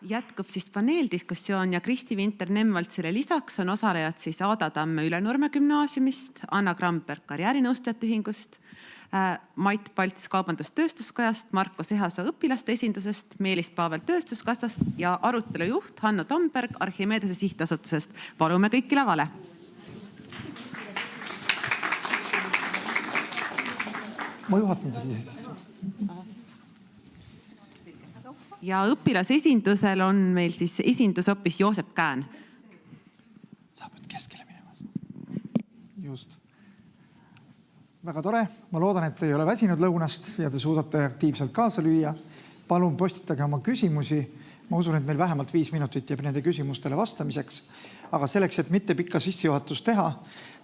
Jätkub siis paneeldiskussioon ja Kristi Vinter-Nemvaltsile lisaks on osalejad siis Aada Tamme Ülenurme gümnaasiumist, Anna Kramberg Karjäärinõustajate ühingust, Mait Palts Kaubandus-Tööstuskojast, Marko Sehasoo õpilaste esindusest, Meelis Pavel Tööstuskassast ja arutelujuht Hanno Tomberg Archimedese sihtasutusest. Palume kõiki lavale. Ma juhatan selle siis. Ja õpilasesindusel on meil siis esindus hoopis Joosep Kään. Sa pead keskele minemas. Just. Väga tore. Ma loodan, et te ei ole väsinud lõunast ja te suudate aktiivselt kaasa lüüa. Palun postitage oma küsimusi. Ma usun, et meil vähemalt 5 minutit jääb nende küsimustele vastamiseks. Aga selleks, et mitte pikka sissejuhatust teha,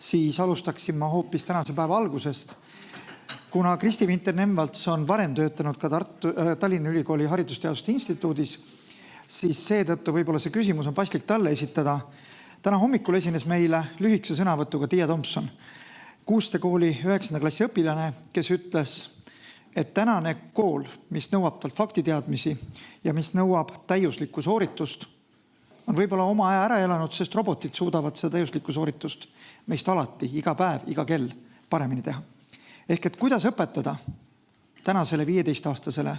siis alustaksin ma hoopis tänase päeva algusest. Kuna Kristi Vinter-Nemvalts on varem töötanud ka Tallinna Ülikooli Haridusteaduste Instituudis, siis seetõttu võib-olla see küsimus on paslik talle esitada. Täna hommikul esines meile lühikese sõnavõtuga Tiia Tomson, Kuuste kooli 9. klassi õpilane, kes ütles, et tänane kool, mis nõuab talt faktiteadmisi ja mis nõuab täiuslikku sooritust, on võib-olla oma aja ära elanud, sest robotid suudavad seda täiuslikku sooritust meist alati, iga päev, iga kell paremini teha. Ehk et kuidas õpetada tänasele 15-aastasele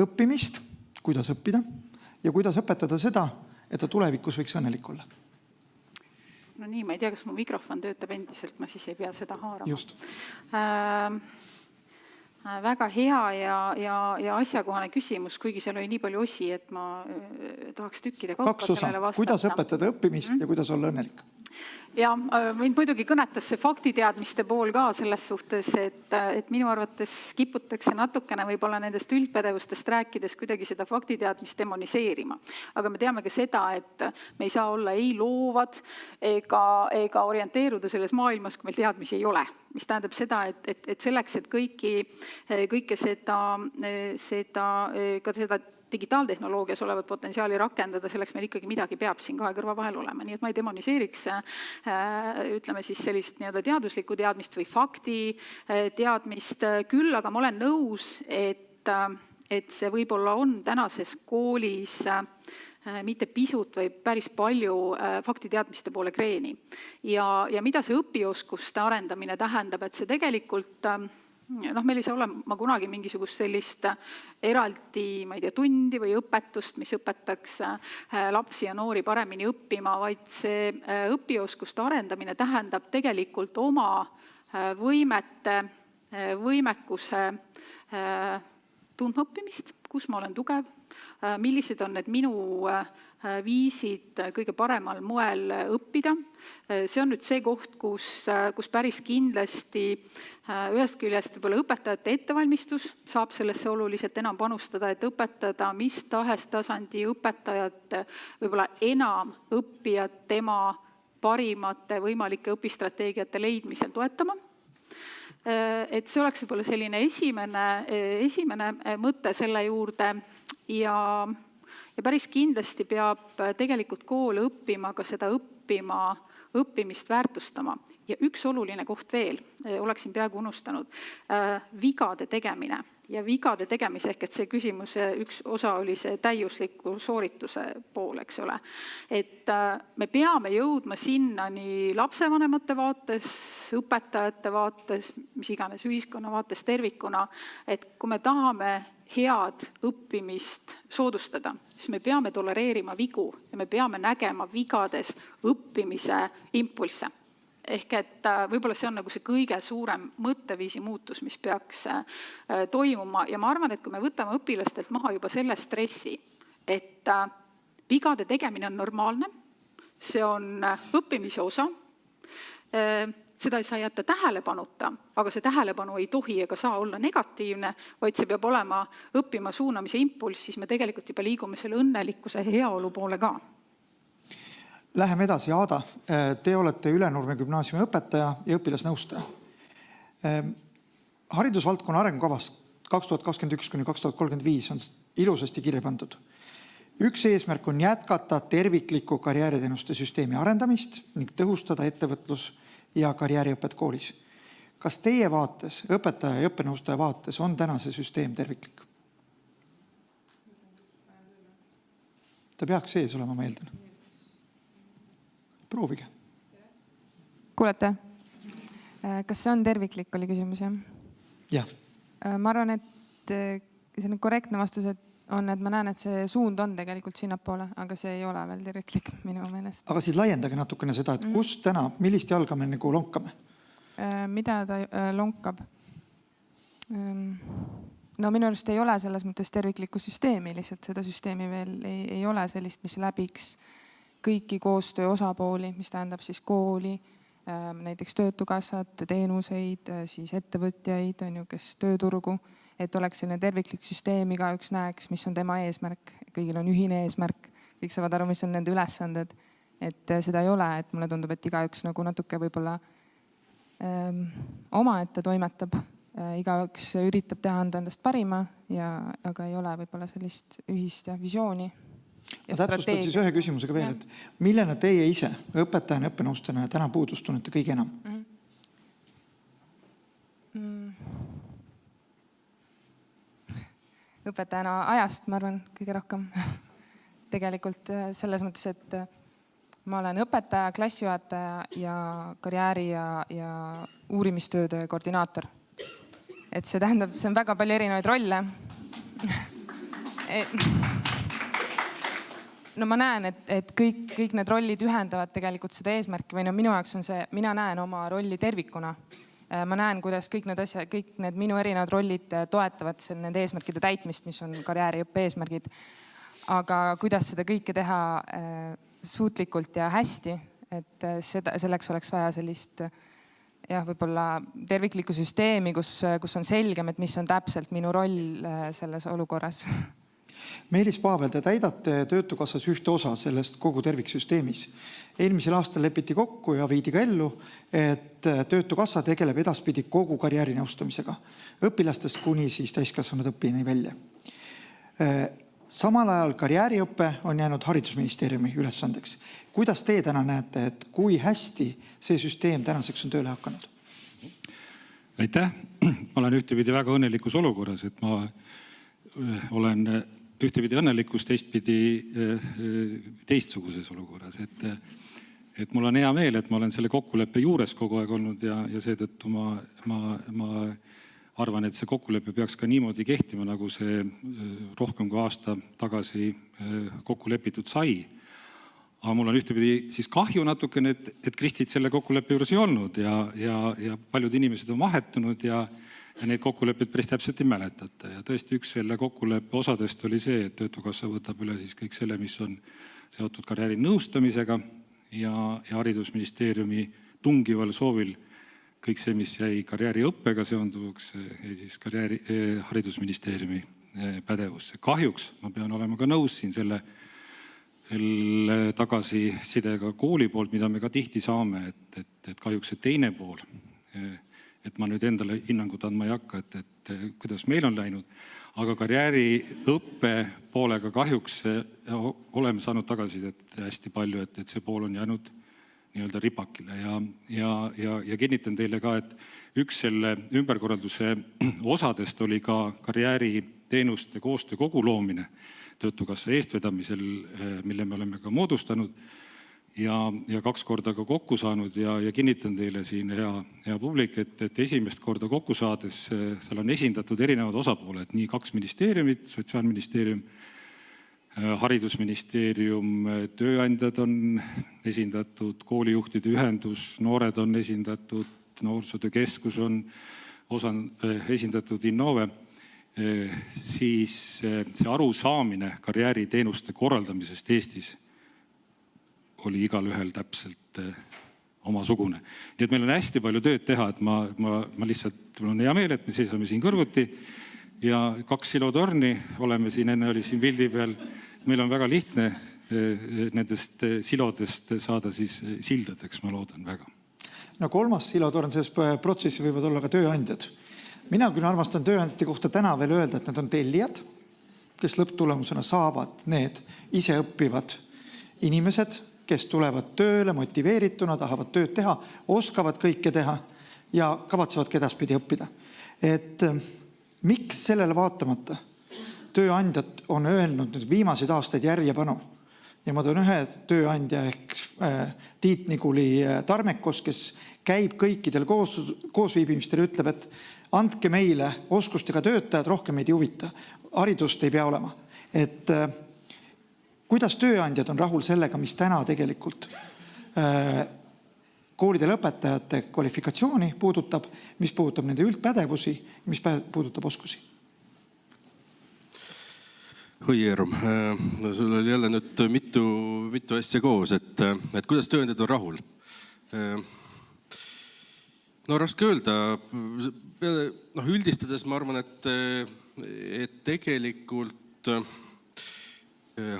õppimist, kuidas õppida ja kuidas õpetada seda, et ta tulevikus võiks õnnelik olla. No nii, ma ei tea, kas mu mikrofon töötab endiselt, ma siis ei pea seda haarama. Just. Väga hea ja asjakohane küsimus, kuigi seal oli nii palju osi, et ma tahaks tükkida kaupa sellele vastata. Kuidas õpetada õppimist ja kuidas olla õnnelik? Ja mind muidugi kõnetas see faktiteadmiste pool ka selles suhtes, et minu arvates kiputakse natukene võib-olla nendest üldpädevustest rääkides kuidagi seda faktiteadmist demoniseerima. Aga me teame ka seda, et me ei saa olla ei loovad ega orienteeruda selles maailmas, kui meil teadmisi ei ole. Mis tähendab seda, et selleks, et kõike seda digitaaltehnoloogias olevat potentsiaali rakendada, selleks meil ikkagi midagi peab siin kahe kõrva vahel olema. Nii et ma ei demoniseeriks, ütleme siis sellist teaduslikku teadmist või fakti teadmist küll, aga ma olen nõus, et see võib-olla on tänases koolis mitte pisut või päris palju faktiteadmiste poole kreeni. Ja mida see õpioskuste arendamine tähendab, et see tegelikult meil ei saa olema kunagi mingisugust sellist eraldi, ma ei tea, tundi või õpetust, mis õpetaks lapsi ja noori paremini õppima, vaid see õpioskuste arendamine tähendab tegelikult oma võimekuse tundmaõppimist, kus ma olen tugev, millised on need minu viisid kõige paremal moel õppida. See on nüüd see koht, kus päris kindlasti ühest küljest võib-olla õpetajate ettevalmistus saab sellesse oluliselt enam panustada, et õpetada mis tahes tasandi õpetajat, võib-olla enam õppijat tema parimate võimalike õpistrateegiate leidmisel toetama. Et see oleks võib-olla selline esimene mõte selle juurde ja päris kindlasti peab tegelikult kool õppima ka seda õppimist väärtustama. Ja üks oluline koht veel, oleksin peaaegu unustanud, vigade tegemine. Ja vigade tegemise ehk et see küsimuse üks osa oli see täiusliku soorituse pool, eks ole. Et me peame jõudma sinna nii lapsevanemate vaates, õpetajate vaates, mis iganes ühiskonna vaates tervikuna, et kui me tahame head õppimist soodustada, siis me peame tolereerima vigu ja me peame nägema vigades õppimise impulsse. Ehk et võib-olla see on nagu see kõige suurem mõtteviisi muutus, mis peaks toimuma. Ja ma arvan, et kui me võtame õpilastelt maha juba selle stressi, et vigade tegemine on normaalne, see on õppimise osa, seda ei saa jätta tähelepanuta, aga see tähelepanu ei tohi ega saa olla negatiivne, vaid see peab olema õppima suunamise impulss, siis me tegelikult juba liigume selle õnnelikkuse heaolu poole ka. Läheme edasi, Aada. Te olete Ülenurme gümnaasiumi õpetaja ja õpilasnõustaja. Haridusvaldkonna arengukavas 2021–2035 on ilusasti kirja pandud. Üks eesmärk on jätkata tervikliku karjääriteenuste süsteemi arendamist ning tõhustada ettevõtlus- ja karjääriõpet koolis. Kas teie vaates, õpetaja ja õppenõustaja vaates on täna see süsteem terviklik? Ta peaks sees olema, ma eeldan. Proovige. Kuulete? Kas see on terviklik, oli küsimus, jah? Jah. Ma arvan, et see korrektne vastus on, et ma näen, et see suund on tegelikult sinnapoole, aga see ei ole veel terviklik minu meelest. Aga siis laiendage natukene seda, et kus täna, millist jalga me nagu lonkame? Mida ta lonkab? No minu arust ei ole selles mõttes terviklikku süsteemi, lihtsalt seda süsteemi veel ei ole sellist, mis läbiks kõiki koostöö osapooli, mis tähendab siis kooli, näiteks töötukassat, teenuseid, siis ettevõtjaid, on ju, kes tööturgu, et oleks selline terviklik süsteem, igaüks näeks, mis on tema eesmärk, kõigil on ühine eesmärk, kõik saavad aru, mis on nende ülesanded, et seda ei ole, et mulle tundub, et igaüks nagu natuke võib-olla omaette toimetab, igaüks üritab teha anda endast parima, aga ei ole võib-olla sellist ühist visiooni. Ma täpsustan siis ühe küsimusega veel, et millena teie ise õpetajana, õppenõustajana täna puudust tunnete kõige enam? Õpetajana ajast, ma arvan, kõige rohkem. Tegelikult selles mõttes, et ma olen õpetaja, klassijuhataja ja karjääri ja uurimistööde koordinaator. Et see tähendab, see on väga palju erinevaid rolle. No ma näen, et kõik need rollid ühendavad tegelikult seda eesmärki või no minu jaoks on see, mina näen oma rolli tervikuna. Ma näen, kuidas kõik need minu erinevad rollid toetavad nende eesmärkide täitmist, mis on karjääriõppe eesmärgid. Aga kuidas seda kõike teha suutlikult ja hästi, et selleks oleks vaja sellist võib-olla terviklikku süsteemi, kus on selgem, et mis on täpselt minu roll selles olukorras. Meelis Paavel, te täidate Töötukassas ühte osa sellest kogu terviksüsteemis. Eelmisel aastal lepiti kokku ja viidi ka ellu, et Töötukassa tegeleb edaspidi kogu karjäärinõustamisega. Õpilastest kuni siis täiskasvanud õppijani välja. Samal ajal karjääriõppe on jäänud haridusministeeriumi ülesandeks. Kuidas teie täna näete, et kui hästi see süsteem tänaseks on tööle hakanud? Aitäh! Ma olen ühtepidi väga õnnelikus olukorras, et ma olen ühtepidi õnnelikus, teistsuguses olukorras. Et mul on hea meel, et ma olen selle kokkuleppe juures kogu aeg olnud ja seetõttu ma arvan, et see kokkulepe peaks ka niimoodi kehtima, nagu see rohkem kui aasta tagasi kokku lepitud sai. Aga mul on ühtepidi siis kahju natukene, et Kristit selle kokkuleppe juures ei olnud ja paljud inimesed on vahetunud ja neid kokkuleppeid päris täpselt ei mäletata. Ja tõesti üks selle kokkuleppe osadest oli see, et Töötukassa võtab üle siis kõik selle, mis on seotud karjääri nõustamisega ja haridusministeeriumi tungival soovil kõik see, mis jäi karjääriõppega seonduvuks, jäi siis haridusministeeriumi pädevusse. Kahjuks ma pean olema ka nõus siin selle tagasisidega kooli poolt, mida me ka tihti saame, et kahjuks see teine pool, et ma nüüd endale hinnangut andma ei hakka, et kuidas meil on läinud, aga karjääriõppe poolega kahjuks oleme saanud tagasidet hästi palju, et see pool on jäänud nii-öelda ripakile ja kinnitan teile ka, et üks selle ümberkorralduse osadest oli ka karjääriteenuste koostöökogu loomine Töötukassa eestvedamisel, mille me oleme ka moodustanud ja 2 korda ka kokku saanud ja kinnitan teile siin hea publik, et esimest korda kokku saades seal on esindatud erinevad osapooled, nii 2 ministeeriumit, Sotsiaalministeerium, Haridusministeerium, tööandjad on esindatud, koolijuhtide ühendus, noored on esindatud, noorsootöökeskus on esindatud, Innove, siis see arusaamine karjääriteenuste korraldamisest Eestis oli igal ühel täpselt omasugune. Nii et meil on hästi palju tööd teha, et ma lihtsalt, mul on hea meel, et me seisame siin kõrvuti ja 2 silotorni oleme siin, enne oli siin pildi peal. Meil on väga lihtne nendest silodest saada siis sildadeks, ma loodan väga. No 3. silotorn selles protsessi võivad olla ka tööandjad. Mina küll armastan tööandjate kohta täna veel öelda, et nad on tellijad, kes lõpptulemusena saavad need ise õppivad inimesed, kes tulevad tööle motiveerituna, tahavad tööd teha, oskavad kõike teha ja kavatsevad edaspidi õppida. Et miks sellele vaatamata tööandjad on öelnud nüüd viimaseid aastaid järjepanu, ja ma toon ühe tööandja ehk Tiit Niguli Tarmekos, kes käib kõikidel koosviibimistel ja ütleb, et andke meile oskustega töötajad, rohkem meid ei huvita. Haridust ei pea olema. Et kuidas tööandjad on rahul sellega, mis täna tegelikult koolide lõpetajate kvalifikatsiooni puudutab, mis puudutab nende üldpädevusi, mis puudutab oskusi? Oi, Eerum, sul oli jälle nüüd mitu asja koos, et kuidas tööandjad on rahul? No raske öelda. Üldistades ma arvan, et tegelikult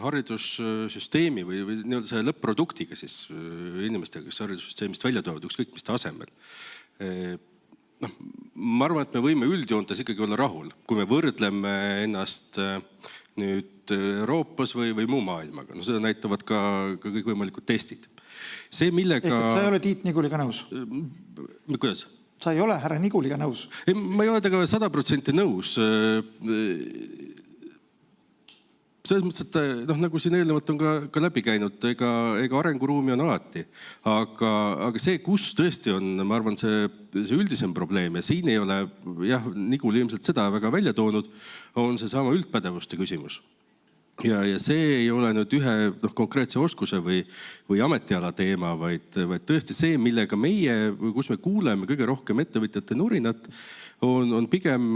haridussüsteemi või nii-öelda selle lõpp-produktiga siis inimestega, kes haridussüsteemist välja tulevad, ükskõik mis tasemel. Ma arvan, et me võime üldjoontes ikkagi olla rahul, kui me võrdleme ennast nüüd Euroopas või muu maailmaga. No seda näitavad ka kõikvõimalikud testid. See, millega... Sa ei ole Tiit Niguliga nõus? Kuidas? Sa ei ole härra Niguliga nõus? Ma ei ole temaga 100% nõus. Selles mõttes, et nagu siin eelnevalt on ka läbi käinud, ega arenguruumi on alati. Aga see, kus tõesti on, ma arvan, see üldisem probleem ja siin ei ole, Nigul ilmselt seda väga välja toonud, on see sama üldpädevuste küsimus. Ja see ei ole nüüd ühe konkreetse oskuse või ametiala teema, vaid tõesti see, millega meie, kus me kuuleme kõige rohkem ettevõtjate nurinat, on pigem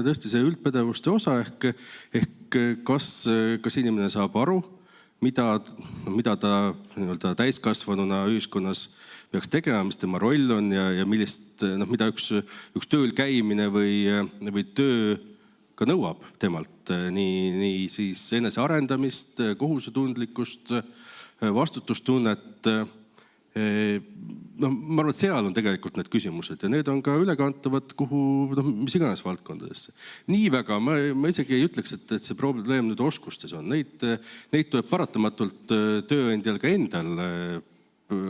tõesti see üldpädevuste osa ehk kas inimene saab aru, mida ta täiskasvanuna ühiskonnas peaks tegema, mis tema roll on ja millist, mida üks tööl käimine või töö ka nõuab temalt nii siis enese arendamist, kohusetundlikkust, vastutustunnet. Ma arvan, et seal on tegelikult need küsimused ja need on ka ülekantavad kuhu mis iganes valdkondadesse. Nii väga ma isegi ei ütleks, et see probleem nüüd oskustes on. Neid tuleb paratamatult tööandjal ka endal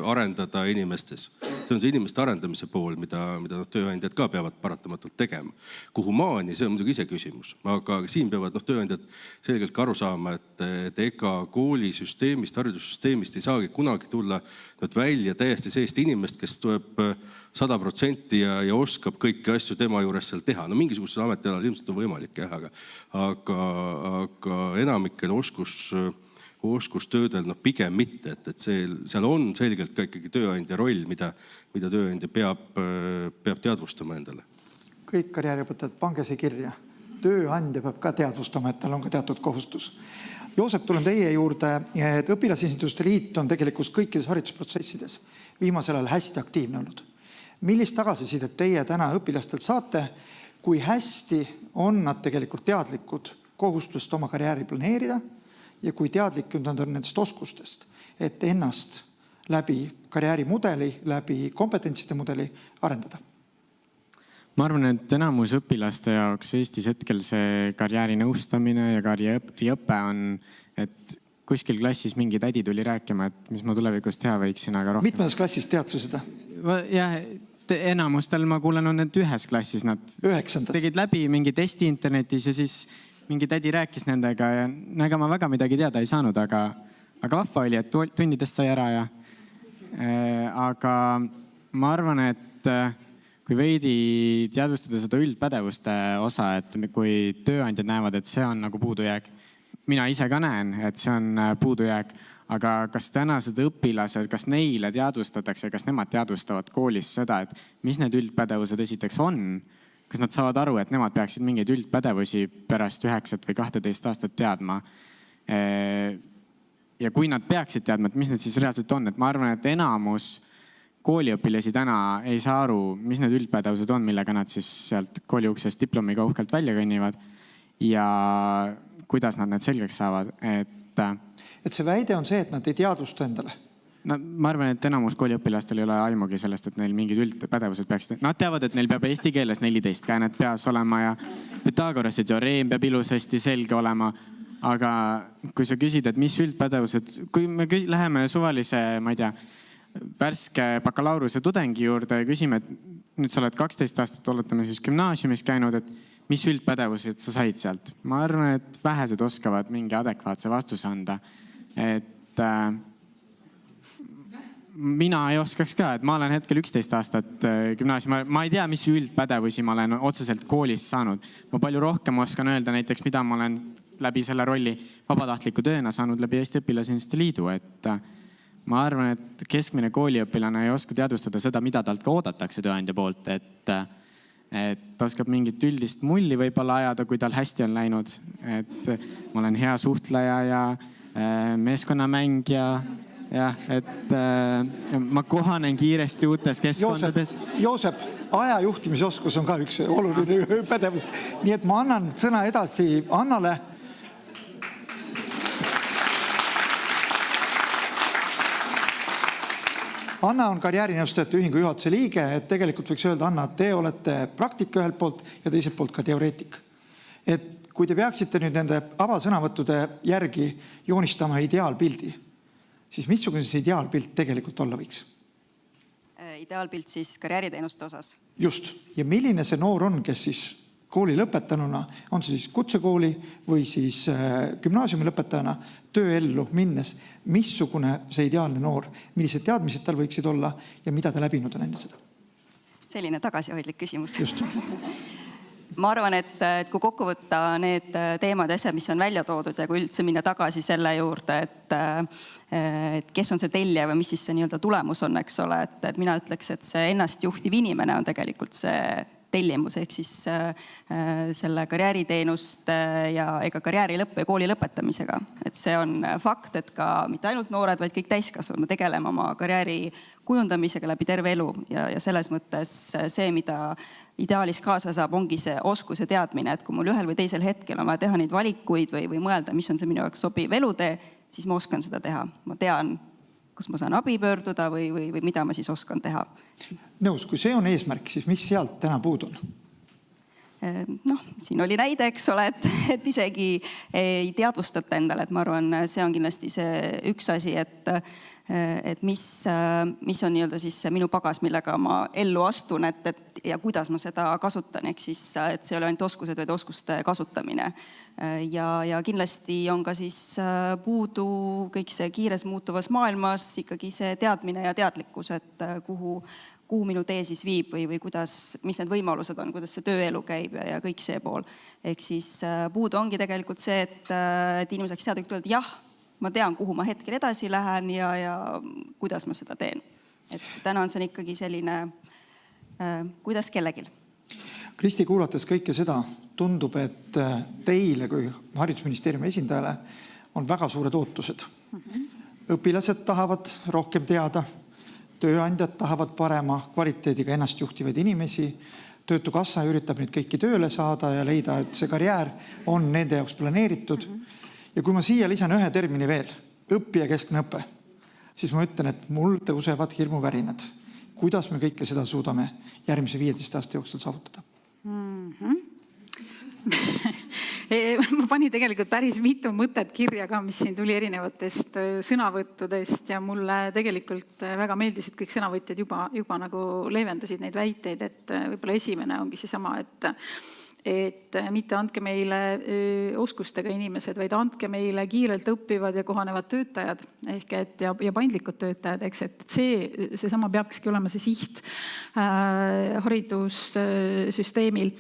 arendada inimestes. See on see inimeste arendamise pool, mida tööandjad ka peavad paratamatult tegema. Kuhu maani, see on muidugi ise küsimus. Aga siin peavad tööandjad selgelt ka aru saama, et ega koolisüsteemist, haridussüsteemist ei saagi kunagi tulla välja täiesti sellist inimest, kes tuleb 100% ja oskab kõiki asju tema juures seal teha. No mingisugusel ametialal ilmselt on võimalik, aga enamikel oskustöödel pigem mitte, et seal on selgelt ka ikkagi tööandja roll, mida tööandja peab teadvustama endale. Kõik karjääripõtted, pange see kirja. Tööandja peab ka teadvustama, et tal on ka teatud kohustus. Joosep, tulen teie juurde, et Õpilasesinduste Liit on tegelikult kõikides haridusprotsessides viimasel ajal hästi aktiivne olnud. Millist tagasisidet teie täna õpilastelt saate, kui hästi on nad tegelikult teadlikud kohustust oma karjääri planeerida ja kui teadlikud nad on nendest oskustest, et ennast läbi karjäärimudeli, läbi kompetentside mudeli arendada? Ma arvan, et enamus õpilaste jaoks Eestis hetkel see karjäärinõustamine ja karjääriõpe on, et kuskil klassis mingi tädi tuli rääkima, et mis ma tulevikus teha võiksin, aga rohkem. Mitmes klassis tead sa seda? Jah, enamustel ma kuulen on need ühes klassis. Nad 9. tegid läbi mingi testi internetis ja siis mingi tädi rääkis nendega ja ega ma väga midagi teada ei saanud, aga vahva oli, et tundidest sai ära ja aga ma arvan, et kui veidi teadvustada seda üldpädevuste osa, et kui tööandjad näevad, et see on nagu puudujääk, mina ise ka näen, et see on puudujääk, aga kas tänased õpilased, kas neile teadvustatakse, kas nemad teadvustavad koolis seda, et mis need üldpädevused esiteks on, kas nad saavad aru, et nemad peaksid mingeid üldpädevusi pärast 9 või 12 aastat teadma. Ja kui nad peaksid teadma, et mis need siis reaalselt on, et ma arvan, et enamus kooliõpilasi täna ei saa aru, mis need üldpädevused on, millega nad siis sealt kooliuksest diplomiga uhkelt välja kõnnivad ja kuidas nad need selgeks saavad. Et see väide on see, et nad ei teadvusta endale. No, ma arvan, et enamus kooliõpilastel ei ole aimugi sellest, et neil mingid üldpädevused peaksid. Nad teavad, et neil peab eesti keeles 14 käänet peas olema ja Pythagorase teoreem peab ilusasti selge olema. Aga kui sa küsid, et mis üldpädevused, kui me läheme suvalise, ma ei tea, värske bakalaureuse tudengi juurde ja küsime, et nüüd sa oled 12 aastat, oletame siis gümnaasiumis käinud, et mis üldpädevused sa said sealt? Ma arvan, et vähesed oskavad mingi adekvaatse vastuse anda. et mina ei oskaks ka, et ma olen hetkel 11 aastat gümnaasiumi, ma ei tea, mis üldpädevusi ma olen otseselt koolist saanud. Ma palju rohkem oskan öelda näiteks, mida ma olen läbi selle rolli vabatahtliku tööna saanud läbi Eesti Õpilasinimeste Liidu, et ma arvan, et keskmine kooliõpilane ei oska teadvustada seda, mida talt ka oodatakse tööandja poolt, et oskab mingit üldist mulli võib-olla ajada, kui tal hästi on läinud, et ma olen hea suhtleja ja meeskonnamängija. Jah, et ma kohanen kiiresti uutes keskkondades. Joosep, aja juhtimisoskus on ka üks oluline pädevus. Nii et ma annan sõna edasi Annale. Anna on karjäärinõustajate ühingu juhatuse liige, et tegelikult võiks öelda, Anna, te olete praktika ühelt poolt ja teiselt poolt ka teoreetik. Et kui te peaksite nüüd nende avasõnavõttude järgi joonistama ideaalpildi, siis missugune see ideaalpilt tegelikult olla võiks? Ideaalpilt siis karjääriteenuste osas. Just. Ja milline see noor on, kes siis kooli lõpetanuna, on see siis kutsekooli või siis gümnaasiumi lõpetajana tööellu minnes, missugune see ideaalne noor, millised teadmised tal võiksid olla ja mida ta läbinud on enne seda? Selline tagasihoidlik küsimus. Just. Ma arvan, et kui kokku võtta need teemad ja asjad, mis on välja toodud ja kui üldse minna tagasi selle juurde, et kes on see tellija või mis siis see nii-öelda tulemus on, eks ole, et mina ütleks, et see ennast juhtiv inimene on tegelikult see tellimus ehk siis selle karjääriteenust ja ega karjääri lõppe ja kooli lõpetamisega. Et see on fakt, et ka mitte ainult noored, vaid kõik täiskasvanud me tegeleme oma karjääri kujundamisega läbi terve elu ja selles mõttes see, mida ideaalis kaasa saab, ongi see oskus ja teadmine, et kui mul ühel või teisel hetkel on vaja teha neid valikuid või mõelda, mis on see minu jaoks sobiv elutee, siis ma oskan seda teha. Ma tean, kus ma saan abi pöörduda või mida ma siis oskan teha. Nõus, kui see on eesmärk, siis mis sealt täna puudu on? Noh, siin oli näide, eks ole, et isegi ei teadvustata endale, et ma arvan, see on kindlasti see üks asi, et mis on nii-öelda siis minu pagas, millega ma ellu astun, ja kuidas ma seda kasutan, ehk siis, et see ei ole ainult oskused, vaid oskuste kasutamine. Ja kindlasti on ka siis puudu kõik see kiires muutuvas maailmas ikkagi see teadmine ja teadlikkus, et kuhu minu tee siis viib või kuidas, mis need võimalused on, kuidas see tööelu käib ja kõik see pool. Ehk siis puudu ongi tegelikult see, et inimene saaks teada, et jah, ma tean, kuhu ma hetkel edasi lähen ja kuidas ma seda teen. Et täna on see ikkagi selline, kuidas kellegil. Kristi, kuulates kõike seda, tundub, et teile kui Haridusministeeriumi esindajale on väga suured ootused. Õpilased tahavad rohkem teada, tööandjad tahavad parema kvaliteediga ennast juhtivaid inimesi, Töötukassa üritab neid kõiki tööle saada ja leida, et see karjäär on nende jaoks planeeritud. Ja kui ma siia lisan ühe termini veel, õppija keskne õpe, siis ma ütlen, et mul tõusevad hirmuvärinad. Kuidas me kõike seda suudame järgmise 15 aasta jooksul saavutada? Ma panin tegelikult päris mitu mõtet kirja ka, mis siin tuli erinevatest sõnavõttudest ja mulle tegelikult väga meeldisid kõik sõnavõtjad juba nagu leevendasid neid väiteid, et võib-olla esimene ongi seesama, et mitte andke meile oskustega inimesed, vaid andke meile kiirelt õppivad ja kohanevad töötajad ehk ja paindlikud töötajad, eks, et seesama peakski olema see siht haridussüsteemil.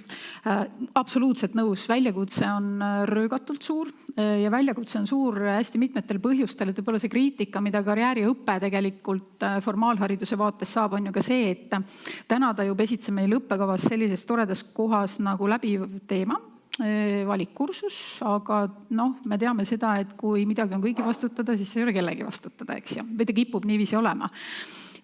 Absoluutselt nõus, väljakutse on röögatult suur ja väljakutse on suur hästi mitmetel põhjustel, et võib-olla see kriitika, mida karjääriõpe tegelikult formaalhariduse vaates saab, on ju ka see, et täna ta ju pesitse meil õppekavas sellises toredas kohas nagu läbiv teema, valikkursus, aga me teame seda, et kui midagi on kõigi vastutada, siis see ei ole kellegi vastutada, eks ju, või ta kipub niiviisi olema.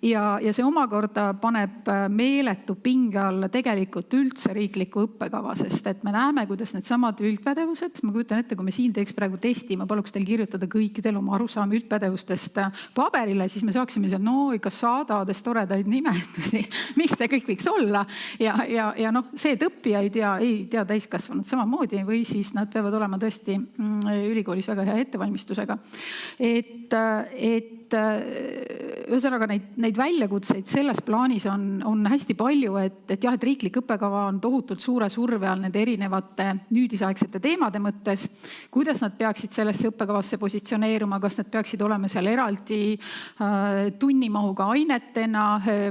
Ja see omakorda paneb meeletu pinge alla tegelikult üldse riikliku õppekava, sest et me näeme, kuidas need samad üldpädevused, ma kujutan ette, kui me siin teeks praegu testi, ma paluks teil kirjutada kõikidel oma arusaami üldpädevustest paberile, siis me saaksime seal ikka saadades toredaid nimetusi, mis see kõik võiks olla. Ja see, et õppija ei tea täiskasvanud samamoodi või siis nad peavad olema tõesti ülikoolis väga hea ettevalmistusega. Et ühesõnaga neid väljakutseid selles plaanis on hästi palju, et jah, et riiklik õppekava on tohutult suure surve all nende erinevate nüüdisaegsete teemade mõttes. Kuidas nad peaksid sellesse õppekavasse positsioneeruma, kas nad peaksid olema seal eraldi tunnimahuga ainetena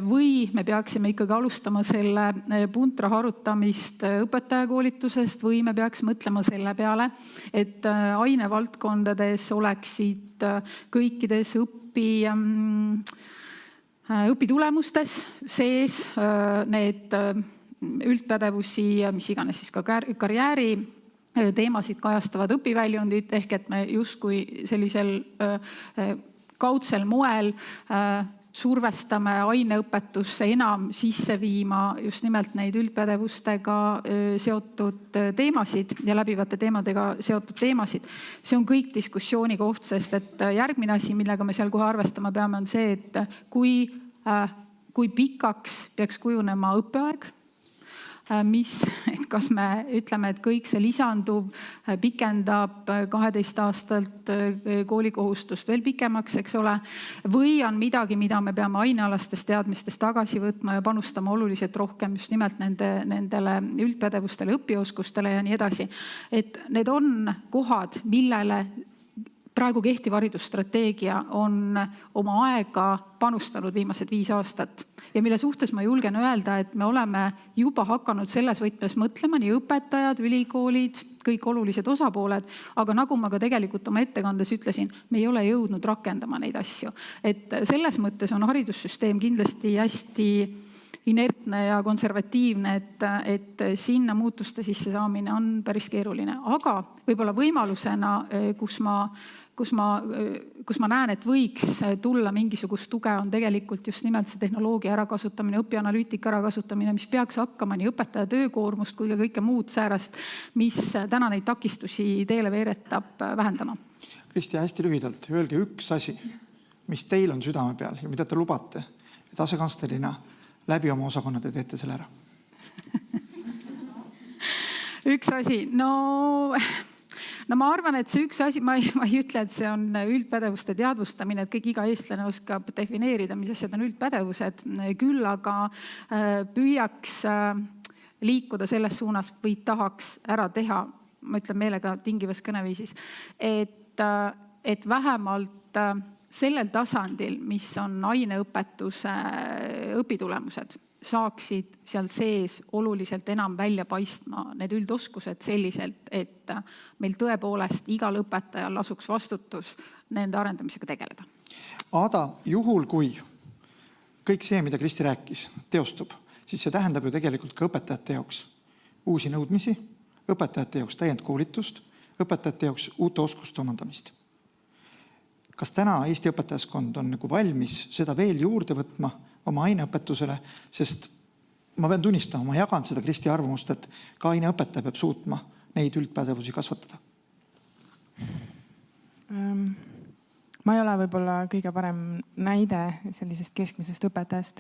või me peaksime ikkagi alustama selle puntra harutamist õpetajakoolitusest või me peaks mõtlema selle peale, et ainevaldkondades oleksid kõikides õpitulemustes sees need üldpädevusi, mis iganes siis ka karjääri teemasid kajastavad õpiväljundid, ehk et me justkui sellisel kaudsel moel survestame aineõpetusse enam sisse viima just nimelt neid üldpädevustega seotud teemasid ja läbivate teemadega seotud teemasid. See on kõik diskussiooni koht, sest et järgmine asi, millega me seal kohe arvestama peame, on see, et kui pikaks peaks kujunema õppeaeg, et kas me ütleme, et kõik see lisanduv pikendab 12 aastalt koolikohustust veel pikemaks, eks ole, või on midagi, mida me peame ainealastest teadmistest tagasi võtma ja panustama oluliselt rohkem just nimelt nendele üldpädevustele, õpioskustele ja nii edasi. Et need on kohad, millele praegu kehtiv haridusstrateegia on oma aega panustanud viimased 5 aastat ja mille suhtes ma julgen öelda, et me oleme juba hakanud selles võtmes mõtlema, nii õpetajad, ülikoolid, kõik olulised osapooled, aga nagu ma ka tegelikult oma ettekandes ütlesin, me ei ole jõudnud rakendama neid asju. Et selles mõttes on haridussüsteem kindlasti hästi inertne ja konservatiivne, et sinna muutuste sisse saamine on päris keeruline. Aga võib-olla võimalusena, kus ma näen, et võiks tulla mingisugust tuge, on tegelikult just nimelt see tehnoloogia ärakasutamine, õpianalüütika ärakasutamine, mis peaks hakkama nii õpetaja töökoormust kui ka kõike muud säärast, mis täna neid takistusi teele veeretab, vähendama. Kristi, hästi lühidalt, öelge üks asi, mis teil on südame peal ja mida te lubate, et asekantslerina läbi oma osakonnad ja teete selle ära. Üks asi, no ma arvan, et see üks asi, ma ei ütle, et see on üldpädevuste teadvustamine, et iga eestlane oskab defineerida, mis asjad on üldpädevused, küll aga püüaks liikuda selles suunas või tahaks ära teha, ma ütlen meelega tingivas kõneviisis, et vähemalt sellel tasandil, mis on aineõpetuse õpitulemused, saaksid seal sees oluliselt enam välja paistma need üldoskused selliselt, et meil tõepoolest igal õpetajal lasuks vastutus nende arendamisega tegeleda. Ada, juhul kui kõik see, mida Kristi rääkis, teostub, siis see tähendab ju tegelikult ka õpetajate jaoks uusi nõudmisi, õpetajate jaoks täiendkoolitust, õpetajate jaoks uute oskuste omandamist. Kas täna Eesti õpetajaskond on nagu valmis seda veel juurde võtma oma aineõpetusele, sest ma pean tunnistama, ma jagan seda Kristi arvamust, et ka aineõpetaja peab suutma neid üldpädevusi kasvatada. Ma ei ole võib-olla kõige parem näide sellisest keskmisest õpetajast,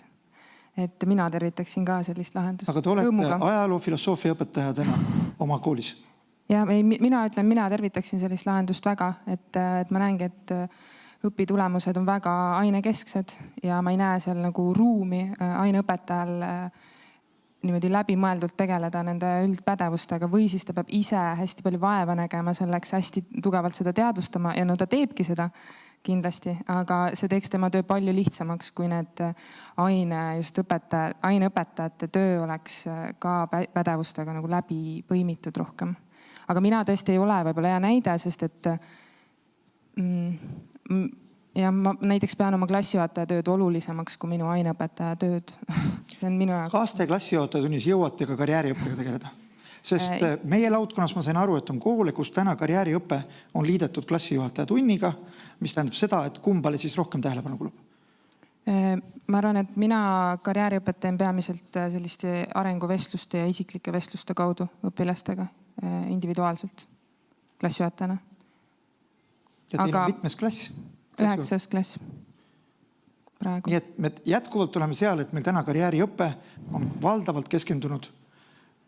et mina tervitaksin ka sellist lahendust. Aga te olete ajaloo filosoofia õpetaja täna oma koolis. Ja mina tervitaksin sellist lahendust väga, et ma näengi, et õpitulemused on väga ainekesksed ja ma ei näe seal nagu ruumi aineõpetajal niimoodi läbimõeldult tegeleda nende üldpädevustega või siis ta peab ise hästi palju vaeva nägema selleks hästi tugevalt seda teadvustama ja no ta teebki seda kindlasti, aga see teeks tema töö palju lihtsamaks, kui need aineõpetajate töö oleks ka pädevustega nagu läbi põimitud rohkem. Aga mina tõesti ei ole võib-olla hea näide, sest et ja ma näiteks pean oma klassijuhataja tööd olulisemaks kui minu aineõpetaja tööd. See on minu jaoks. Kas te klassijuhataja tunnis jõuate ka karjääriõppega tegeleda? Sest meie laudkonnas ma sain aru, et on koole, kus täna karjääriõpe on liidetud klassijuhataja tunniga, mis tähendab seda, et kumbale siis rohkem tähelepanu kulub? Ma arvan, et mina karjääriõpet teen peamiselt selliste arenguvestluste ja isiklike vestluste kaudu õpilastega individuaalselt klassijuhatajana. Ja teil on mitmes klass? 9. klass praegu. Nii et me jätkuvalt oleme seal, et meil täna karjääriõpe on valdavalt keskendunud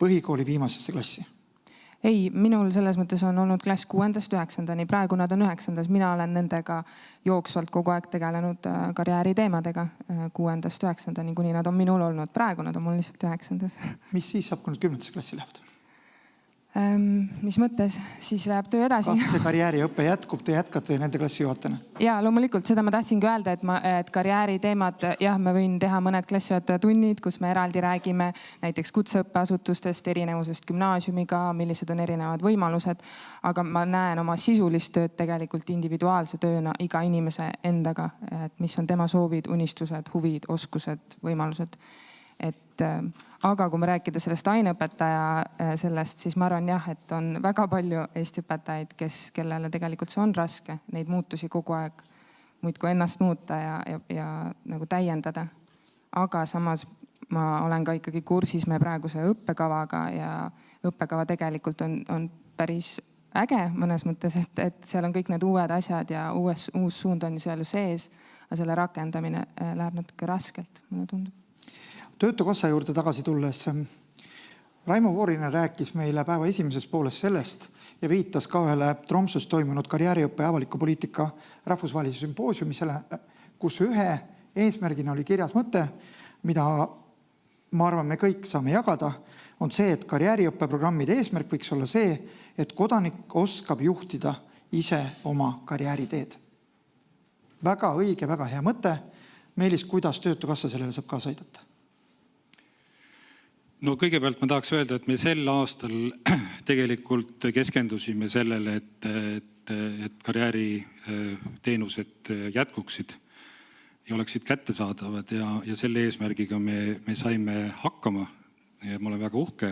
põhikooli viimasesse klassi. ei, minul selles mõttes on olnud klass 6.–9. Praegu nad on 9. Mina olen nendega jooksvalt kogu aeg tegelenud karjääriteemadega 6.–9. Kuni nad on minul olnud. Praegu nad on mul lihtsalt 9. Mis siis saab, kui nüüd 10. klassi lähevad? Mis mõttes? Siis läheb töö edasi. Kas see karjääriõpe jätkub, te jätkate nende klassijuhatajana? Ja loomulikult seda ma tahtsingi öelda, et karjääriteemad, jah, ma võin teha mõned klassijuhataja tunnid, kus me eraldi räägime näiteks kutseõppeasutustest, erinevusest gümnaasiumiga, millised on erinevad võimalused, aga ma näen oma sisulist tööd tegelikult individuaalse tööna iga inimese endaga, et mis on tema soovid, unistused, huvid, oskused, võimalused. Aga kui me rääkida sellest aineõpetaja sellest, siis ma arvan jah, et on väga palju Eesti õpetajaid, kellele tegelikult see on raske, neid muutusi kogu aeg muidku ennast muuta ja nagu täiendada. Aga samas ma olen ka ikkagi kursis me praeguse õppekavaga ja õppekava tegelikult on päris äge mõnes mõttes, et seal on kõik need uued asjad ja uus suund on seal ju sees, aga selle rakendamine läheb natuke raskelt, mulle tundub. Töötukassa juurde tagasi tulles, Raimo Voorinen rääkis meile päeva esimeses pooles sellest ja viitas ka ühele Tromsøs toimunud karjääriõppe avaliku poliitika rahvusvahelise sümpoosiumisele, kus ühe eesmärgina oli kirjas mõte, mida ma arvan, me kõik saame jagada, on see, et karjääriõppeprogrammide eesmärk võiks olla see, et kodanik oskab juhtida ise oma karjääriteed. Väga õige, väga hea mõte. Meelis, kuidas Töötukassa sellele saab kaasa aidata? No kõigepealt ma tahaks öelda, et me sel aastal tegelikult keskendusime sellele, et karjääriteenused jätkuksid ja oleksid kättesaadavad ja selle eesmärgiga me saime hakkama. Ja ma olen väga uhke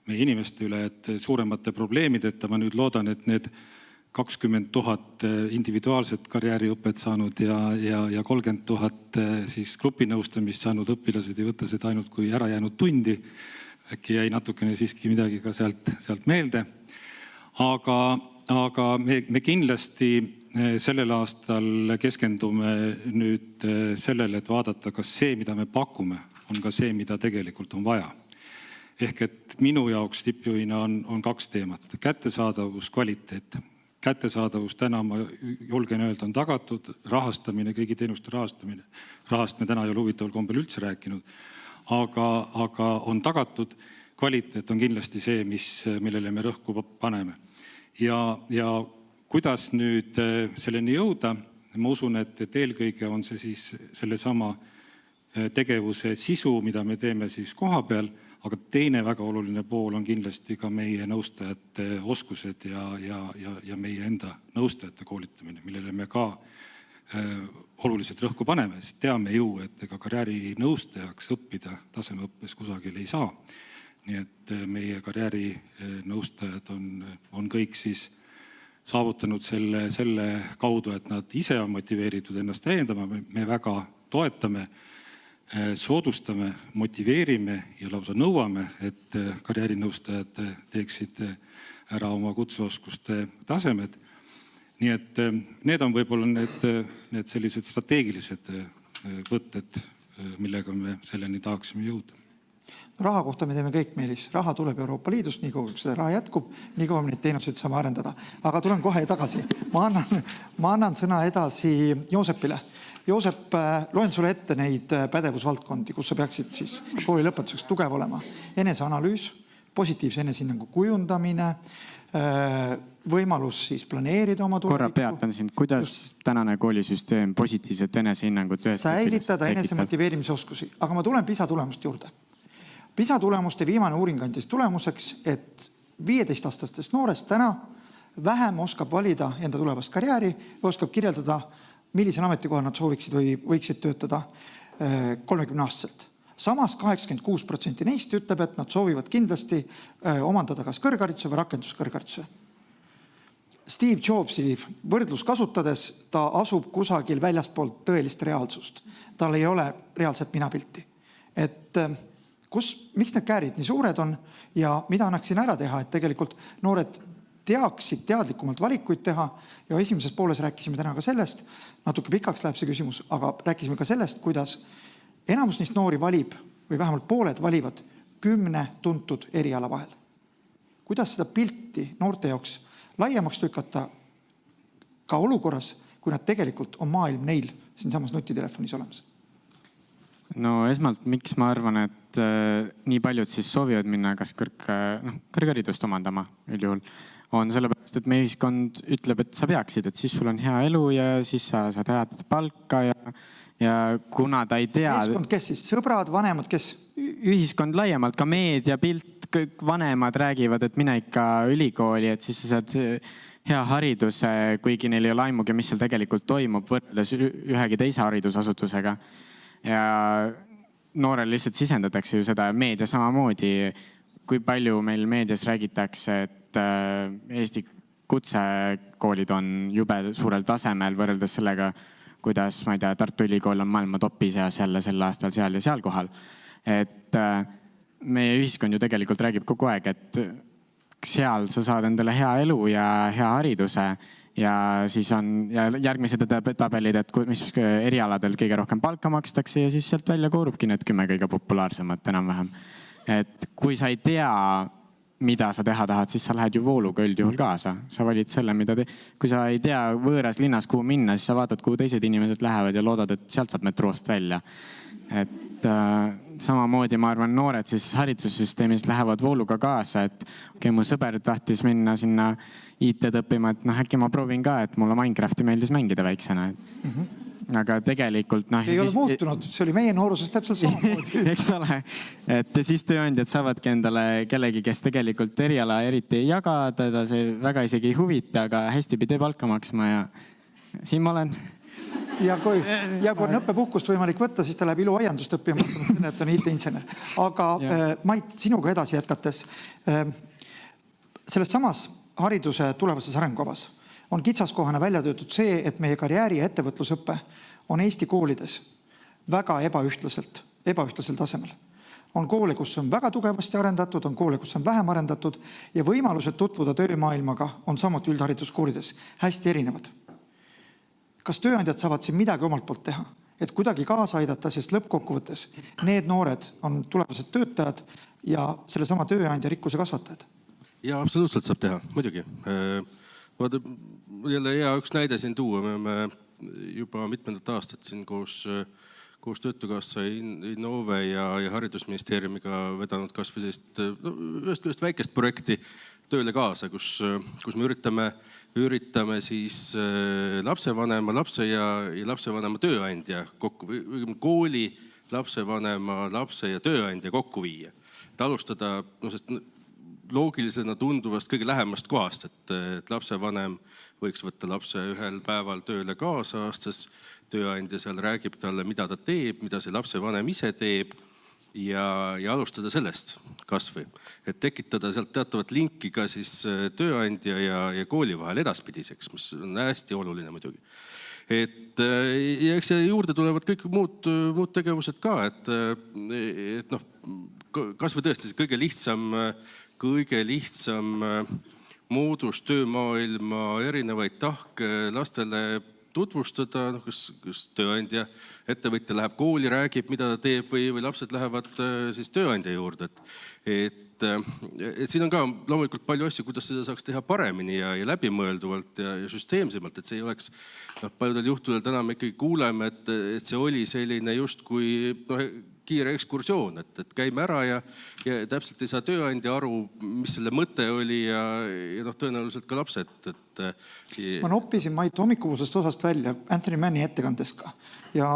meie inimeste üle, et suuremate probleemideta ma nüüd loodan, et need 20 000 individuaalset karjääriõpet saanud ja 30 000 siis grupinõustamist saanud õpilased ei võtta seda ainult kui ära jäänud tundi. Äkki jäi natukene siiski midagi ka sealt meelde. Aga me kindlasti sellel aastal keskendume nüüd sellele, et vaadata, kas see, mida me pakume, on ka see, mida tegelikult on vaja. Ehk et minu jaoks tippjuhina on 2 teemat. Kättesaadavus, kvaliteet. Kättesaadavus täna, ma julgen öelda, on tagatud, rahastamine, kõigi teenuste rahastamine. Rahast me täna ei ole huvitaval kombel üldse rääkinud, aga on tagatud. Kvaliteet on kindlasti see, millele me rõhku paneme. Ja kuidas nüüd selleni jõuda? Ma usun, et eelkõige on see siis selle sama tegevuse sisu, mida me teeme siis koha peal, aga teine väga oluline pool on kindlasti ka meie nõustajate oskused ja meie enda nõustajate koolitamine, millele me ka oluliselt rõhku paneme, sest teame ju, et ega karjäärinõustajaks õppida tasemeõppes kusagil ei saa. Nii et meie karjäärinõustajad on kõik siis saavutanud selle kaudu, et nad ise on motiveeritud ennast täiendama, me väga toetame, soodustame, motiveerime ja lausa nõuame, et karjäärinõustajad teeksid ära oma kutseoskuste tasemed. Nii et need on võib-olla need sellised strateegilised võtted, millega me selleni tahaksime jõuda. Raha kohta me teeme kõik, Meelis. Raha tuleb Euroopa Liidust, nii kui seda raha jätkub, nii kui me neid teenuseid saame arendada. Aga tulen kohe tagasi. Ma annan sõna edasi Joosepile. Joosep, loen sulle ette neid pädevusvaldkondi, kus sa peaksid siis kooli lõpetuseks tugev olema. Eneseanalüüs, positiivse enesehinnangu kujundamine, võimalus siis planeerida oma tulevikku. Korra peatan sind, kuidas tänane koolisüsteem positiivset enesehinnangut säilitada enesemotiveerimise oskusi. Aga ma tulen PISA tulemuste juurde. PISA tulemuste viimane uuring andis tulemuseks, et 15-aastastest noorest täna vähem oskab valida enda tulevast karjääri või oskab kirjeldada, millisel ametikohal nad sooviksid või võiksid töötada 30-aastaselt. Samas 86% neist ütleb, et nad soovivad kindlasti omandada kas kõrghariduse või rakenduskõrghariduse. Steve Jobsi võrdlus kasutades ta asub kusagil väljaspoolt tõelist reaalsust. Tal ei ole reaalset minapilti. Et miks need käärid nii suured on ja mida annaksin ära teha, et tegelikult noored teaksid teadlikumalt valikuid teha ja esimeses pooles rääkisime täna ka sellest, natuke pikaks läheb see küsimus, aga rääkisime ka sellest, kuidas enamus neist noori valib või vähemalt pooled valivad 10 tuntud eriala vahel. kuidas seda pilti noorte jaoks laiemaks lükata ka olukorras, kui nad tegelikult on maailm neil siinsamas nutitelefonis olemas? No esmalt, miks ma arvan, et nii paljud siis soovivad minna kas kõrgharidust omandama üldjuhul, on sellepärast, et meie ühiskond ütleb, et sa peaksid, et siis sul on hea elu ja siis sa saad head palka ja kuna ta ei tea... Ühiskond, kes siis? Sõbrad, vanemad, kes? Ühiskond laiemalt, ka meedia, pilt, kõik vanemad räägivad, et mine ikka ülikooli, et siis sa saad hea hariduse, kuigi neil ei ole aimugi, mis seal tegelikult toimub võrreldes ühegi teise haridusasutusega. Ja noorel lihtsalt sisendatakse ju seda meedia samamoodi, kui palju meil meedias räägitakse, et Eesti kutsekoolid on jube suurel tasemel võrreldes sellega, kuidas, ma ei tea, Tartu Ülikool on maailma topis ja jälle sel aastal seal ja seal kohal. Et meie ühiskond ju tegelikult räägib kogu aeg, et seal sa saad endale hea elu ja hea hariduse ja siis on järgmised tabelid, et mis erialadel kõige rohkem palka makstakse ja siis sealt välja koorubki need 10 kõige populaarsemat enam-vähem. Et kui sa ei tea, mida sa teha tahad, siis sa lähed ju vooluga üldjuhul kaasa. Sa valid selle, kui sa ei tea võõras linnas, kuhu minna, siis sa vaatad, kuhu teised inimesed lähevad ja loodad, et sealt saab metroost välja. Et samamoodi ma arvan, noored siis haridussüsteemis lähevad vooluga kaasa, et mu sõber tahtis minna sinna IT-d õppima, et äkki ma proovin ka, et mulle Minecrafti meeldis mängida väiksena. Aga tegelikult... Ei ole muutunud, see oli meie noorusest täpselt samamoodi. Eks ole, et siis tööandjad saavadki endale kellegi, kes tegelikult eriala eriti ei jaga, teda see väga isegi ei huvita, aga hästi pidi palka maksma ja siin ma olen. Ja kui on õppepuhkust võimalik võtta, siis ta läheb iluaiandust õppima, et on IT-insener. Aga Mait, sinuga edasi jätkates. Selles samas hariduse tulevases arengukavas on kitsaskohana välja töötud see, et meie karjääri ja ettevõtlusõppe on Eesti koolides väga ebaühtlasel tasemel. On koole, kus on väga tugevasti arendatud, on koole, kus on vähem arendatud ja võimalused tutvuda töömaailmaga on samuti üldhariduskoolides hästi erinevad. Kas tööandjad saavad siin midagi omalt poolt teha, et kuidagi kaasa aidata, sest lõppkokkuvõttes need noored on tulevased töötajad ja selle sama tööandja rikkuse kasvatajad? Ja absoluutselt saab teha, muidugi. Jälle hea üks näide siin tuua. Me oleme juba mitmendat aastat siin koos Töötukassa, Innove ja Haridusministeeriumiga vedanud kas või ühest väikest projekti tööle kaasa, kus me üritame siis lapsevanema, lapse ja lapsevanema tööandja kokku, kooli, lapsevanema, lapse ja tööandja kokku viia. Et alustada loogilisena tunduvast kõige lähemast kohast, et lapsevanem võiks võtta lapse ühel päeval tööle kaasa aastas, tööandja seal räägib talle, mida ta teeb, mida see lapsevanem ise teeb ja alustada sellest kasvõi. Et tekitada sealt teatavat linki ka siis tööandja ja kooli vahel edaspidiseks, mis on hästi oluline muidugi. Et eks juurde tulevad kõik muud tegevused ka, et kasvõi tõesti see kõige lihtsam moodus töömaailma erinevaid tahke lastele tutvustada, kus tööandja, ettevõtja läheb kooli, räägib, mida ta teeb või lapsed lähevad siis tööandja juurde. Et siin on ka loomulikult palju asju, kuidas seda saaks teha paremini ja läbimõelduvalt ja süsteemsemalt, et see ei oleks paljudel juhtudel täna me ikkagi kuuleme, et see oli selline just kui kiire ekskursioon, et käime ära ja täpselt ei saa tööandja aru, mis selle mõte oli ja tõenäoliselt ka lapsed. Ma noppisin Mait hommikupoolsest osast välja Anthony Manni ettekandest ka ja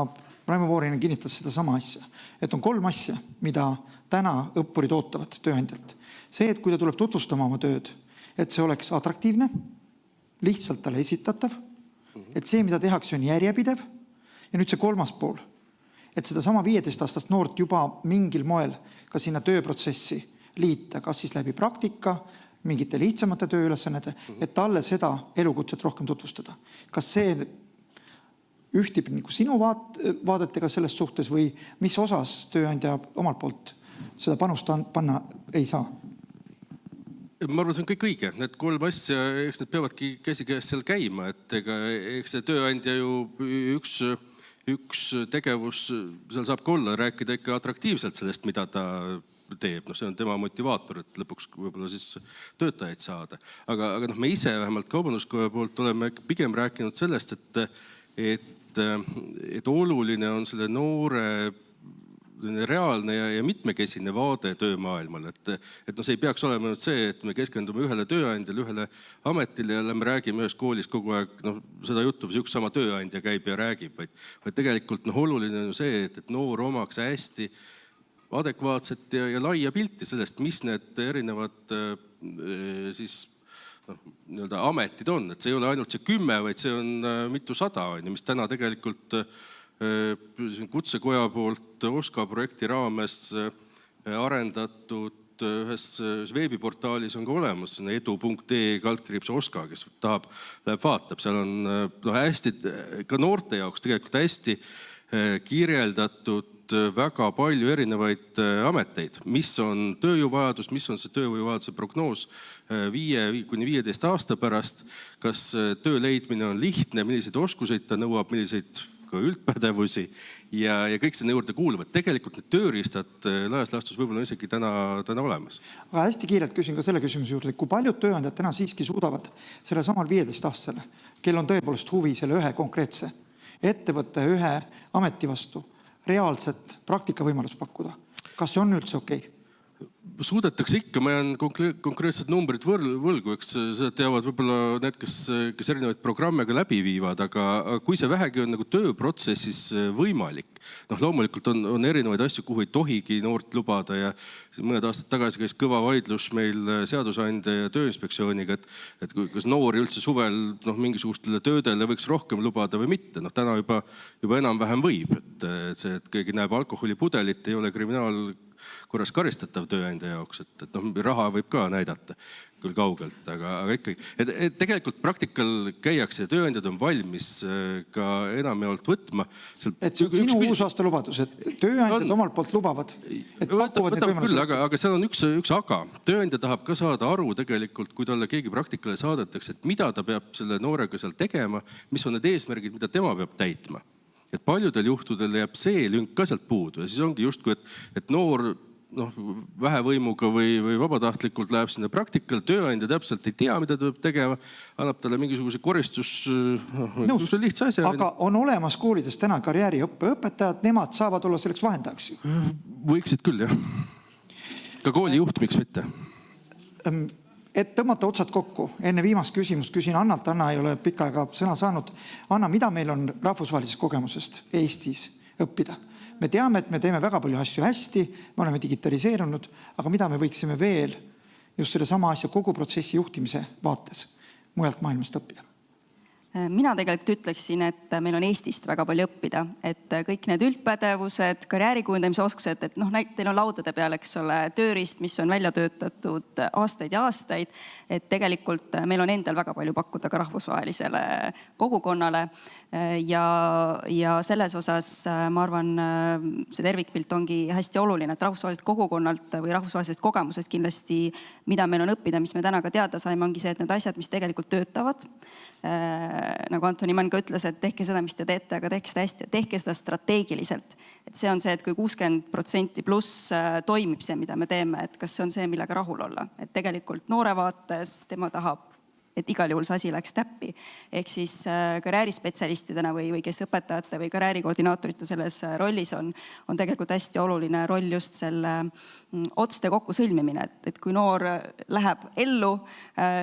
Raimo Voorinen kinnitas seda sama asja, et on 3 asja, mida täna õppurid ootavad tööandjalt. See, et kui ta tuleb tutvustama oma tööd, et see oleks atraktiivne, lihtsalt talle esitatav, et see, mida tehakse, on järjepidev ja nüüd see 3. pool, et seda sama 15-aastast noort juba mingil moel ka sinna tööprotsessi liita, kas siis läbi praktika, mingite lihtsamate tööülesannete, et talle seda elukutset rohkem tutvustada. Kas see ühtib nagu sinu vaadetega selles suhtes või mis osas tööandja omalt poolt seda panust panna ei saa? Ma arvan, see on kõik õige. Need 3 asja, eks need peavadki käsikäes seal käima, et eks see tööandja ju üks tegevus seal saab ka olla, rääkida ikka atraktiivselt sellest, mida ta teeb, see on tema motivaator, et lõpuks võib-olla siis töötajaid saada. Aga me ise vähemalt Kaubanduskoja poolt oleme pigem rääkinud sellest, et oluline on selle noore reaalne ja mitmekesine vaade töömaailmale. Et see ei peaks olema nüüd see, et me keskendume ühele tööandjale, ühele ametile ja me räägime ühes koolis kogu aeg seda juttu, üks sama tööandja käib ja räägib, vaid tegelikult oluline on see, et noor omaks hästi adekvaatset ja laia pilti sellest, mis need erinevad ametid on. Et see ei ole ainult see 10, vaid see on mitusada, mis täna tegelikult Kutsekoja poolt OSKA projekti raames arendatud ühes veebiportaalis on ka olemas edu.ee/OSKA, kes tahab, läheb vaatab. Seal on hästi, ka noorte jaoks tegelikult hästi kirjeldatud väga palju erinevaid ameteid, mis on tööjõuvajadus, mis on see tööjõuvajaduse prognoos 5–15 aasta pärast, kas töö leidmine on lihtne, milliseid oskuseid ta nõuab, milliseid ka üldpädevusi ja kõik sinna juurde kuuluvad. Tegelikult need tööriistad laias laastus võib-olla isegi täna olemas. Aga hästi kiirelt küsin ka selle küsimuse juurde, kui paljud tööandjad täna siiski suudavad selle samal 15-aastasele, kel on tõepoolest huvi selle ühe konkreetse ettevõtte, ühe ameti vastu, reaalset praktikavõimalust pakkuda. Kas see on üldse okei? Suudetakse ikka, ma jään konkreetsed numbrid võlgu, eks seda teavad võib-olla need, kes erinevaid programme ka läbi viivad, aga kui see vähegi on tööprotsessis võimalik, loomulikult on erinevaid asju, kuhu ei tohigi noort lubada ja mõned aastad tagasi käis kõva vaidlus meil seadusandja ja Tööinspektsiooniga, et kas noori üldse suvel mingisugustele töödele võiks rohkem lubada või mitte. Täna juba enam-vähem võib, et see, et keegi näeb alkoholipudelit, ei ole kriminaalkorras karistatav tööandja jaoks, et raha võib ka näidata küll kaugelt, aga ikkagi. Tegelikult praktikal käiakse ja tööandjad on valmis ka enamjaolt võtma. Et see on sinu uusaasta lubadus, et tööandjad omalt poolt lubavad, et pakuvad need võimalused. Aga seal on üks aga. Tööandja tahab ka saada aru tegelikult, kui talle keegi praktikale saadetakse, et mida ta peab selle noorega seal tegema, mis on need eesmärgid, mida tema peab täitma. Et paljudel juhtudel jääb see lünk ka sealt puudu ja siis ongi justkui, et noor vähevõimuga või vabatahtlikult läheb sinna praktikal, tööandja täpselt ei tea, mida ta peab tegema, annab talle mingisuguse koristus, lihtsa asja. Aga on olemas koolides täna karjääriõppe õpetajad, nemad saavad olla selleks vahendajaks. Võiksid küll, jah. Ka kooli juht, miks mitte? Et tõmmata otsad kokku, enne viimast küsimust küsin Annalt, Anna ei ole pikka aega sõna saanud. Anna, mida meil on rahvusvahelisest kogemusest Eestis õppida? Me teame, et me teeme väga palju asju hästi, me oleme digitaliseerunud, aga mida me võiksime veel just selle sama asja kogu protsessi juhtimise vaates mujalt maailmast õppida? Mina tegelikult ütleksin, et meil on Eestist väga palju õppida, et kõik need üldpädevused, karjäärikujundamise oskused, et teil on laudade peal, eks ole, tööriist, mis on välja töötatud aastaid ja aastaid, et tegelikult meil on endal väga palju pakkuda ka rahvusvahelisele kogukonnale ja selles osas ma arvan, see tervikpilt ongi hästi oluline, et rahvusvahelisest kogukonnalt või rahvusvahelisest kogemusest kindlasti, mida meil on õppida, mis me täna ka teada saime, ongi see, et need asjad, mis tegelikult töötavad, nagu Antoni Mann ka ütles, et tehke seda, mis te teete, aga tehke seda hästi, tehke seda strateegiliselt. Et see on see, et kui 60% pluss toimib see, mida me teeme, et kas see on see, millega rahul olla. Et tegelikult noore vaates tema tahab, et igal juhul see asi läks täppi. Ehk siis karjäärispetsialistidena või kes õpetajate või karjäärikoordinaatorite selles rollis on tegelikult hästi oluline roll just selle otste kokku sõlmimine. Et kui noor läheb ellu,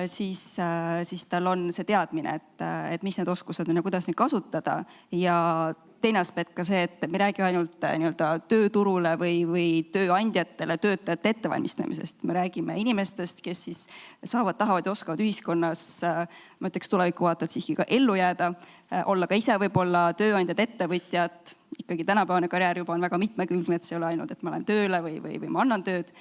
siis tal on see teadmine, et mis need oskused on ja kuidas neid kasutada ja teine aspekt ka see, et me räägime ainult tööturule või tööandjatele, töötajate ettevalmistamisest. Me räägime inimestest, kes siis tahavad ja oskavad ühiskonnas, ma ütleks tuleviku vaatalt siiski ka ellu jääda, olla ka ise võib-olla tööandjad, ettevõtjad. Ikkagi tänapäevane karjäär juba on väga mitmekülgne, et see ei ole ainult, et ma lähen tööle või ma annan tööd.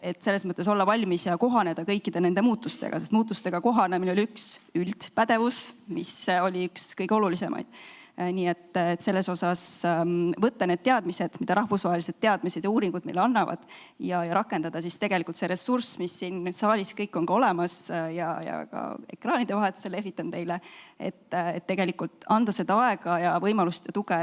Et selles mõttes olla valmis ja kohaneda kõikide nende muutustega, sest muutustega kohanemine oli üks üldpädevus, mis oli üks kõige olulisemaid. Nii et selles osas võtta need teadmised, mida rahvusvahelised teadmised ja uuringud meile annavad ja rakendada siis tegelikult see ressurss, mis siin saalis kõik on ka olemas ja ka ekraanide vahetusel lehvitan teile, et tegelikult anda seda aega ja võimalust ja tuge,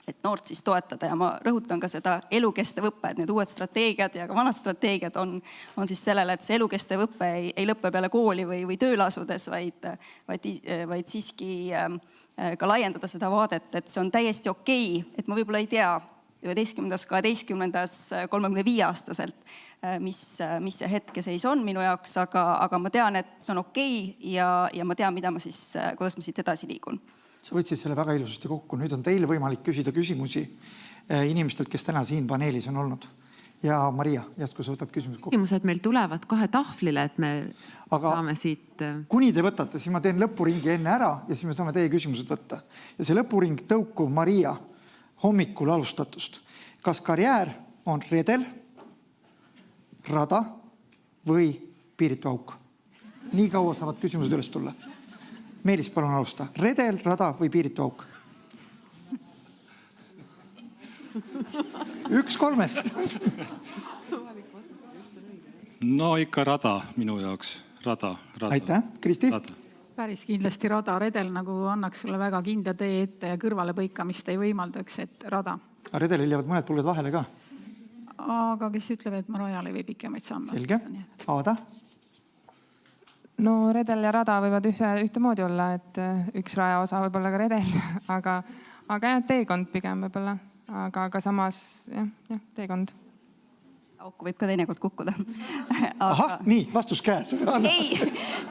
et noort siis toetada ja ma rõhutan ka seda elukestev õppe, et need uued strateegiad ja ka vanad strateegiad on siis sellele, et see elukestev õpe ei lõppe peale kooli või tööle asudes, vaid siiski ka laiendada seda vaadet, et see on täiesti okei, et ma võib-olla ei tea 11., 12., 35-aastaselt, mis see hetkeseis on minu jaoks, aga ma tean, et see on okei ja ma tean, kuidas ma siit edasi liigun. Sa võtsid selle väga ilusasti kokku. Nüüd on teil võimalik küsida küsimusi inimestelt, kes täna siin paneelis on olnud. Ja Maria, järsku sa võtad küsimused kokku. Küsimused meil tulevad kohe tahvlile, et me saame siit... Kuni te võtate, siis ma teen lõpuringi enne ära ja siis me saame teie küsimused võtta. Ja see lõpuring tõukub Maria hommikul alustatust. Kas karjäär on redel, rada või piiritu auk? Nii kaua saavad küsimused üles tulla. Meelis, palun alusta. Redel, rada või piiritu auk? 1 3. No ikka rada minu jaoks. Rada. Aitäh. Kristi? Päris kindlasti rada. Redel nagu annaks sulle väga kindla tee ette ja kõrvale põikamist ei võimaldaks, et rada. Redelil jäävad mõned pulgad vahele ka. Aga kes ütleb, et ma rajale või pikemaid samme. Selge. Aada? No redel ja rada võivad ühtemoodi olla, et üks raja osa võib olla ka redel, aga jah, teekond pigem võib-olla, aga samas jah, teekond. Auku võib ka teinekord kukkuda. Ahah, nii, vastus käes. Ei,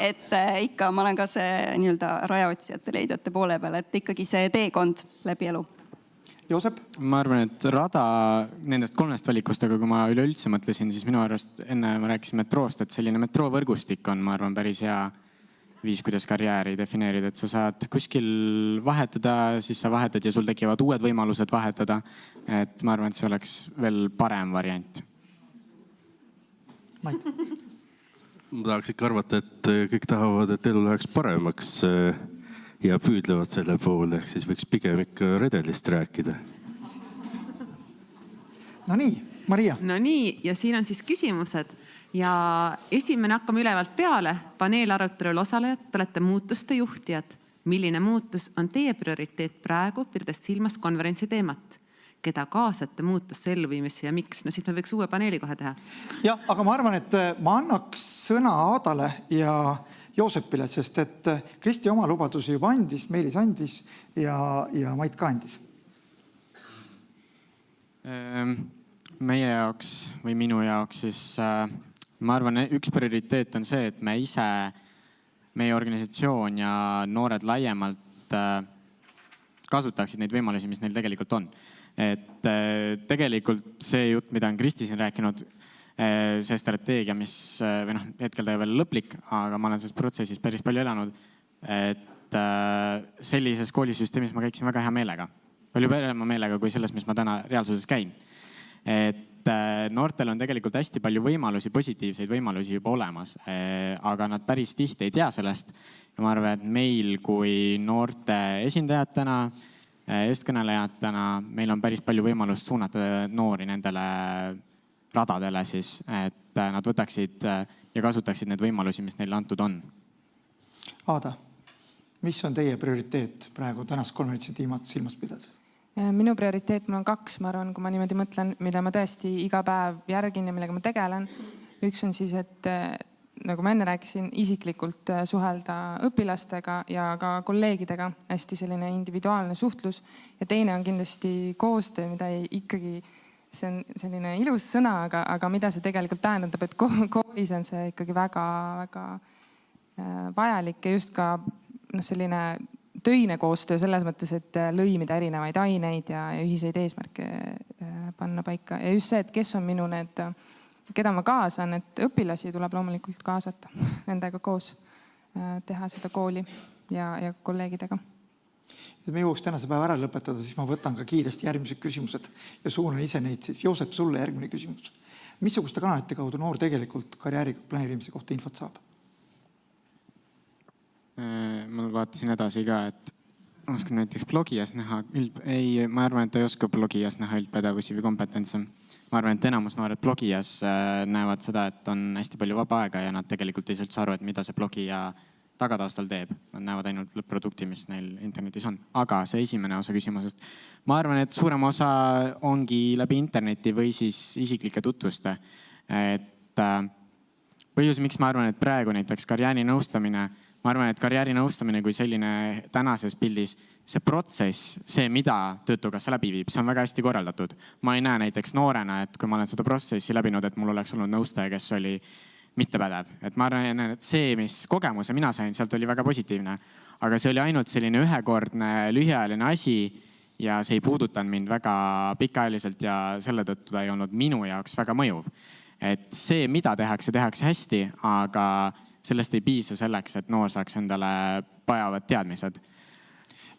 et ikka ma olen ka see nii-öelda rajaotsijate leidjate poole peal, et ikkagi see teekond läbi elu. Joosep? Ma arvan, et rada nendest 3 valikust, aga kui ma üleüldse mõtlesin, siis minu arvast enne ma rääkisin metroost, et selline metroovõrgustik on, ma arvan, päris hea viis, kuidas karjääri defineerida, et sa saad kuskil vahetada, siis sa vahetad ja sul tekivad uued võimalused vahetada. Et ma arvan, et see oleks veel parem variant. Mait? Ma tahaks ikka arvata, et kõik tahavad, et elu läheks paremaks ja püüdlevad selle poole, ehk siis võiks pigem ikka redelist rääkida. No nii, Maria. No nii, ja siin on siis küsimused. Ja esimene hakkame ülevalt peale. Paneelarutelul osalejad, te olete muutuste juhtijad. Milline muutus on teie prioriteet praegu, pidades silmas konverentsi teemat? Keda kaasate muutusse elluviimisse ja miks? No siis me võiks uue paneeli kohe teha. Ja, aga ma arvan, et ma annaks sõna Aadale ja Joosepile, sest et Kristi oma lubadusi juba andis, Meelis andis ja Mait ka andis. Meie jaoks või minu jaoks siis ma arvan, üks prioriteet on see, et me ise, meie organisatsioon ja noored laiemalt kasutaksid neid võimalusi, mis neil tegelikult on. Et tegelikult see jutt, mida on Kristi siin rääkinud, see strateegia, mis hetkel ta ei veel lõplik, aga ma olen selles protsessis päris palju elanud, et sellises koolisüsteemis ma käiksin väga hea meelega. Palju parema meelega kui selles, mis ma täna reaalsuses käin. Et noortel on tegelikult hästi palju võimalusi, positiivseid võimalusi juba olemas, aga nad päris tihti ei tea sellest. Ja ma arvan, et meil kui noorte esindajatena, eestkõnelejatena, meil on päris palju võimalust suunata noori nendele radadele siis, et nad võtaksid ja kasutaksid need võimalusi, mis neile antud on. Aada, mis on teie prioriteet praegu tänast konverentsi tiimat silmas pidada? Minu prioriteet mul on 2, ma arvan, kui ma niimoodi mõtlen, mida ma tõesti iga päev järgin ja millega ma tegelen. Üks on siis, et nagu ma enne rääkisin, isiklikult suhelda õpilastega ja ka kolleegidega, hästi selline individuaalne suhtlus. Ja teine on kindlasti koostöö, mida ikkagi, see on selline ilus sõna, aga mida see tegelikult tähendab, et koolis on see ikkagi väga, väga vajalik ja just ka selline töine koostöö selles mõttes, et lõimida erinevaid aineid ja ühiseid eesmärke panna paika. Ja just see, et kes on minu need, keda ma kaasan, et õpilasi tuleb loomulikult kaasata nendega koos teha seda kooli ja kolleegidega. Et me jõuaks tänase päeva ära lõpetada, siis ma võtan ka kiiresti järgmised küsimused ja suunan ise neid siis. Joosep, sulle järgmine küsimus. Missuguste kanalite kaudu noor tegelikult karjääri planeerimise kohta infot saab? Ma vaatasin edasi ka, et oskan näiteks blogijas näha, ma arvan, et ei oska blogijas näha üldpädevusi või kompetentse. Ma arvan, et enamus noored blogijas näevad seda, et on hästi palju vaba aega ja nad tegelikult ei saa üldse aru, et mida see blogija tagataustal teeb. Nad näevad ainult lõpp-produkti, mis neil internetis on. Aga see esimene osa küsimusest. Ma arvan, et suurem osa ongi läbi interneti või siis isiklike tutvuste. Et põhjus, miks ma arvan, et praegu näiteks karjäärinõustamine, ma arvan, et karjäärinõustamine kui selline tänases pildis, see protsess, see, mida Töötukassa läbi viib, see on väga hästi korraldatud. Ma ei näe näiteks noorena, et kui ma olen seda protsessi läbinud, et mul oleks olnud nõustaja, kes oli mittepädev. Et ma arvan, et see, mis kogemuse mina sain, sealt oli väga positiivne. Aga see oli ainult selline ühekordne lühiajaline asi ja see ei puudutanud mind väga pikaajaliselt ja selle tõttu ta ei olnud minu jaoks väga mõjuv. Et see, mida tehakse hästi, aga sellest ei piisa selleks, et noor saaks endale vajavad teadmised.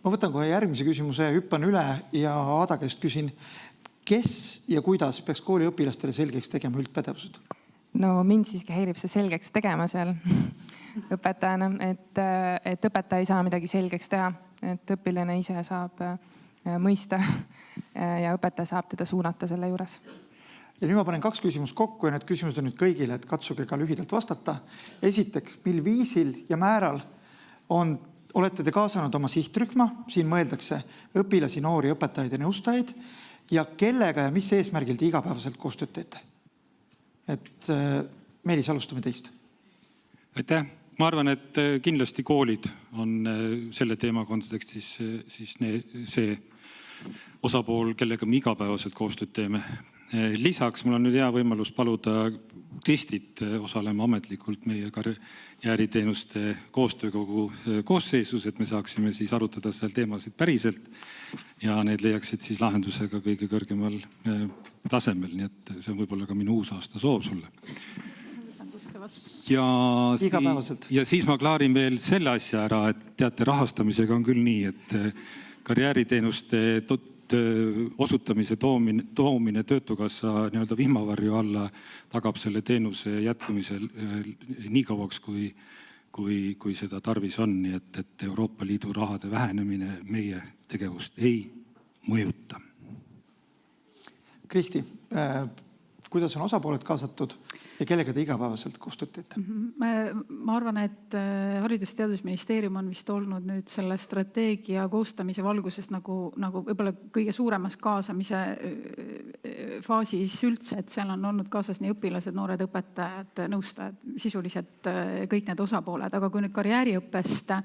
Ma võtan kohe järgmise küsimuse, hüppan üle ja Aada käest küsin, kes ja kuidas peaks kooli õpilastele selgeks tegema üldpädevused? No mind siiski häirib see selgeks tegema seal õpetajana, et õpetaja ei saa midagi selgeks teha, et õpilane ise saab mõista ja õpetaja saab teda suunata selle juures. Ja nüüd ma panen 2 küsimust kokku ja need küsimused on nüüd kõigile, et katsuge ka lühidalt vastata. Esiteks, mil viisil ja määral olete te kaasanud oma sihtrühma, siin mõeldakse õpilasi, noori, õpetajaid ja nõustajaid ja kellega ja mis eesmärgil te igapäevaselt koostööd teete? Et Meelis, alustame teist. Aitäh! Ma arvan, et kindlasti koolid on selle teema kontekstis siis see osapool, kellega me igapäevaselt koostööd teeme. Lisaks mul on nüüd hea võimalus paluda Kristit osalema ametlikult meie karjääriteenuste koostöökogu koosseisus, et me saaksime siis arutada seal teemasid päriselt ja need leiaksid siis lahendusega kõige kõrgemal tasemel. Nii et see on võib-olla ka minu uusaasta soov sulle. Ja siis ma klaarin veel selle asja ära, et teate, rahastamisega on küll nii, et karjääriteenuste osutamise toomine Töötukassa nii-öelda vihmavarju alla tagab selle teenuse jätkumisel nii kauaks, kui seda tarvis on. Nii et Euroopa Liidu rahade vähenemine meie tegevust ei mõjuta. Kristi, kuidas on osapooled kaasatud ja kellega te igapäevaselt koostööd teete? Ma arvan, et Haridus- ja Teadusministeerium on vist olnud nüüd selle strateegia koostamise valguses nagu võib-olla kõige suuremas kaasamise faasis üldse, et seal on olnud kaasas nii õpilased, noored õpetajad, nõustajad, sisuliselt kõik need osapooled. Aga kui nüüd karjääriõppest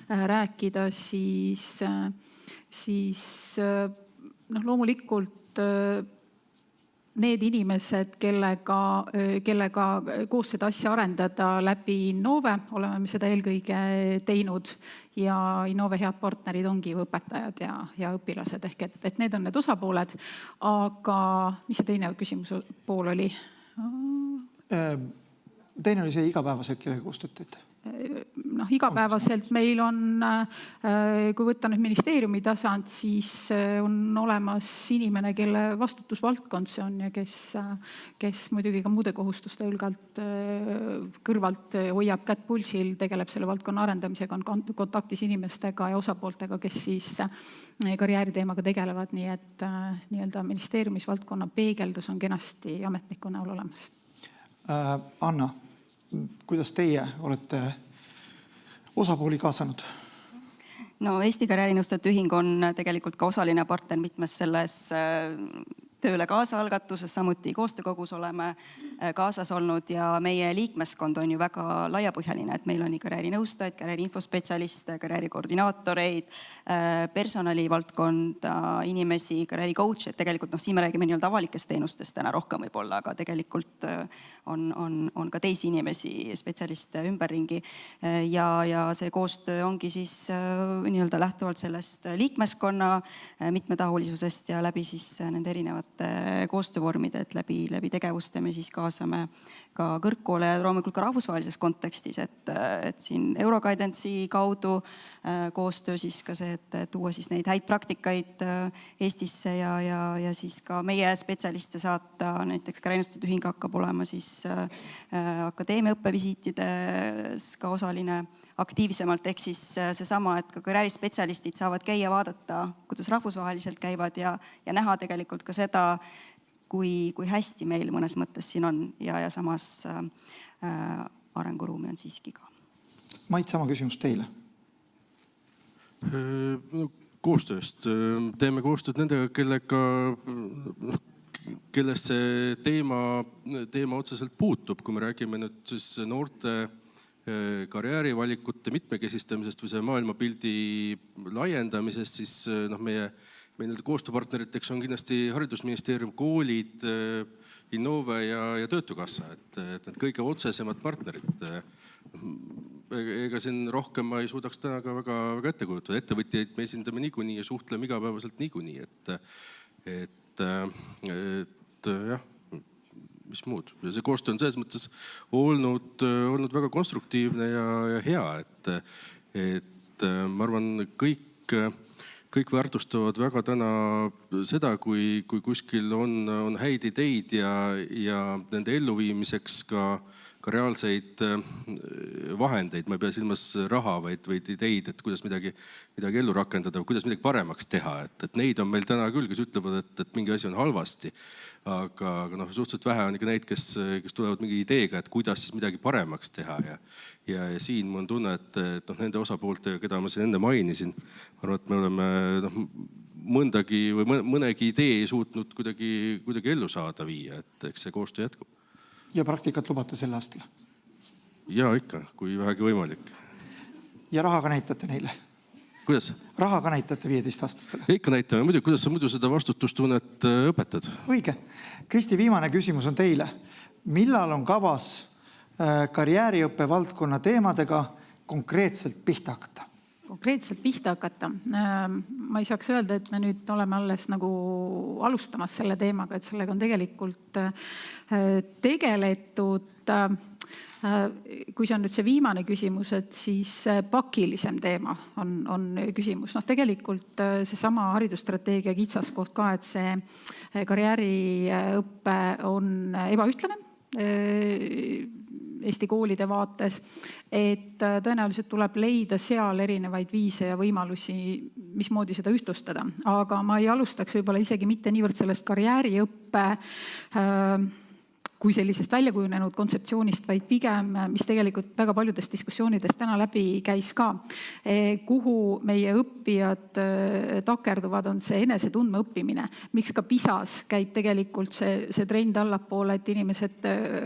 rääkida, siis loomulikult need inimesed, kellega koos seda asja arendada läbi Innove, oleme me seda eelkõige teinud ja Innove head partnerid ongi õpetajad ja õpilased ehk et need on need osapooled. Aga mis see teine küsimuse pool oli? Teine oli see igapäevaselt, kellega koostööd teete? Igapäevaselt meil on, kui võtta nüüd ministeeriumi tasand, siis on olemas inimene, kelle vastutusvaldkond see on ja kes muidugi ka muude kohustuste kõrvalt hoiab kätt pulsil, tegeleb selle valdkonna arendamisega, on kontaktis inimestega ja osapooltega, kes siis karjääriteemaga tegelevad. Nii et nii-öelda ministeeriumis valdkonna peegeldus on kenasti ametniku näol olemas. Anna, kuidas teie olete osapooli kaasanud? No Eesti Karjäärinõustajate Ühing on tegelikult ka osaline partner mitmes selles tööle kaasa algatuses, samuti koostöökogus oleme kaasas olnud ja meie liikmeskond on ju väga laiapõhjaline, et meil on nii karjäärinõustajaid, karjääriinfospetsialiste, karjäärikoordinaatoreid, personalivaldkonda inimesi, karjääricoach, et tegelikult siin me räägime nii-öelda avalikest teenustest täna rohkem võib-olla, aga tegelikult on ka teisi inimesi, spetsialiste ümberringi ja see koostöö ongi siis nii-öelda lähtuvalt sellest liikmeskonna mitmetahulisusest ja läbi siis nende erinevate koostöövormide, et läbi tegevuste me siis kaasame ka kõrgkoole ja loomulikult ka rahvusvahelises kontekstis, et siin Euroguidance'i kaudu koostöö siis ka see, et tuua siis neid häid praktikaid Eestisse ja siis ka meie spetsialiste saata, näiteks Karjäärinõustajate Ühing hakkab olema siis akadeemia õppevisiitides ka osaline aktiivsemalt, ehk siis seesama, et ka karjäärispetsialistid saavad käia vaadata, kuidas rahvusvaheliselt käivad ja näha tegelikult ka seda, kui hästi meil mõnes mõttes siin on ja samas arenguruumi on siiski ka. Mait, sama küsimus teile. Koostööst. Teeme koostööd nendega, kellest see teema otseselt puutub. Kui me räägime nüüd siis noorte karjäärivalikute mitmekesistamisest või see maailmapildi laiendamisest, siis meie koostööpartneriteks on kindlasti Haridusministeerium, koolid, Innove ja Töötukassa, et need kõige otsesemad partnerid. Ega siin rohkem ma ei suudaks täna ka väga ette kujutada. Ettevõtjaid me esindame niikuinii ja suhtleme igapäevaselt niikuinii, et jah, mis muud. Ja see koostöö on selles mõttes olnud väga konstruktiivne ja hea, et ma arvan, kõik väärtustavad väga täna seda, kui kuskil on häid ideid ja nende elluviimiseks ka reaalseid vahendeid. Ma ei pea silmas raha, vaid ideid, et kuidas midagi ellu rakendada või kuidas midagi paremaks teha. Et neid on meil täna küll, kes ütlevad, et mingi asi on halvasti. Aga suhteliselt vähe on ikka neid, kes tulevad mingi ideega, et kuidas siis midagi paremaks teha. Ja siin mul on tunne, et nende osapooltega, keda ma siin enne mainisin, arvan, et me oleme mõnegi idee suutnud kuidagi ellu saada viia, et eks see koostöö jätkub. Ja praktikat lubate sel aastal? Ja ikka, kui vähegi võimalik. Ja raha ka näitate neile? Kuidas? Raha ka näitate 15-aastastele? Ikka näitame. Muidu, kuidas sa muidu seda vastutustunnet õpetad? Õige. Kristi, viimane küsimus on teile. Millal on kavas karjääriõppe valdkonna teemadega konkreetselt pihta hakata? Konkreetselt pihta hakata. Ma ei saaks öelda, et me nüüd oleme alles nagu alustamas selle teemaga, et sellega on tegelikult tegeletud. Kui see on nüüd see viimane küsimus, et siis pakilisem teema on küsimus. Tegelikult seesama haridusstrateegia kitsaskoht ka, et see karjääriõppe on ebaühtlane Eesti koolide vaates, et tõenäoliselt tuleb leida seal erinevaid viise ja võimalusi, mismoodi seda ühtlustada. Aga ma ei alustaks võib-olla isegi mitte niivõrd sellest karjääriõppe kui sellisest väljakujunenud kontseptsioonist, vaid pigem, mis tegelikult väga paljudes diskussioonides täna läbi käis ka, kuhu meie õppijad takerduvad, on see enesetundme õppimine. Miks ka PISAs käib tegelikult see trend allapoole, et inimesed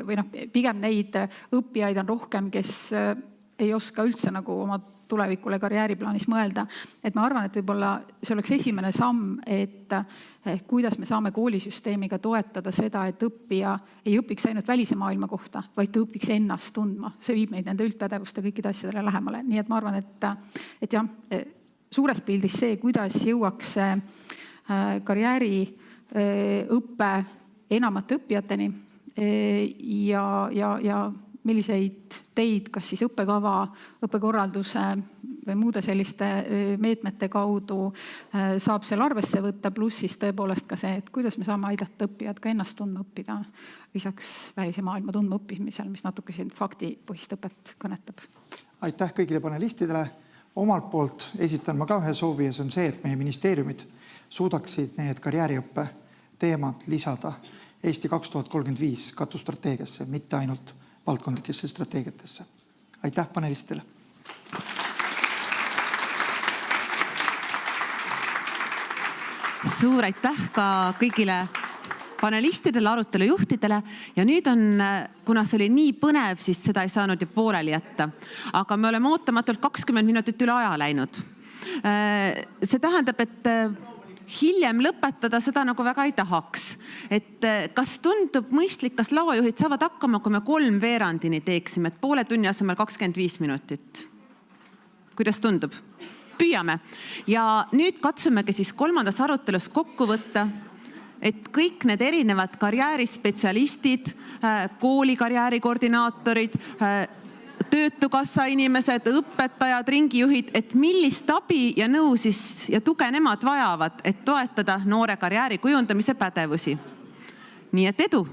või pigem neid õppijaid on rohkem, kes ei oska üldse nagu oma tulevikule karjääriplaanis mõelda. Et ma arvan, et võib-olla see oleks esimene samm, et kuidas me saame koolisüsteemiga toetada seda, et õppija ei õpiks ainult välise maailma kohta, vaid ta õpiks ennast tundma. See viib meid nende üldpädevuste kõikide asjadele lähemale. Nii et ma arvan, et jah, suures pildis see, kuidas jõuaks karjääriõppe enamate õppijateni ja milliseid teid, kas siis õppekava, õppekorralduse või muude selliste meetmete kaudu saab seal arvesse võtta, pluss siis tõepoolest ka see, et kuidas me saame aidata õppijad ka ennast tundma õppida lisaks välise maailma tundma õppimisel, mis natuke siin faktipõhist õpet kõnetab. Aitäh kõigile panelistidele. Omalt poolt esitan ma ka ühe soovi ja see on see, et meie ministeeriumid suudaksid need karjääriõppe teemad lisada Eesti 2035 katusstrateegiasse, mitte ainult valdkondlikesse strateegiatesse. Aitäh panelistele. Suur aitäh ka kõigile panelistidele, arutelu juhtidele ja nüüd on, kuna see oli nii põnev, siis seda ei saanud ju pooleli jätta. Aga me oleme ootamatult 20 minutit üle aja läinud. See tähendab, et hiljem lõpetada seda nagu väga ei tahaks. Et kas tundub mõistlik, kas lauajuhid saavad hakkama, kui me 3/4 teeksime, et poole tunni asemel 25 minutit? Kuidas tundub? Püüame. Ja nüüd katsumegi siis kolmandas arutelus kokku võtta, et kõik need erinevad karjäärispetsialistid, kooli karjäärikoordinaatorid, Töötukassa inimesed, õpetajad, ringijuhid, et millist abi ja nõu siis ja tuge nemad vajavad, et toetada noore karjääri kujundamise pädevusi. Nii et edu!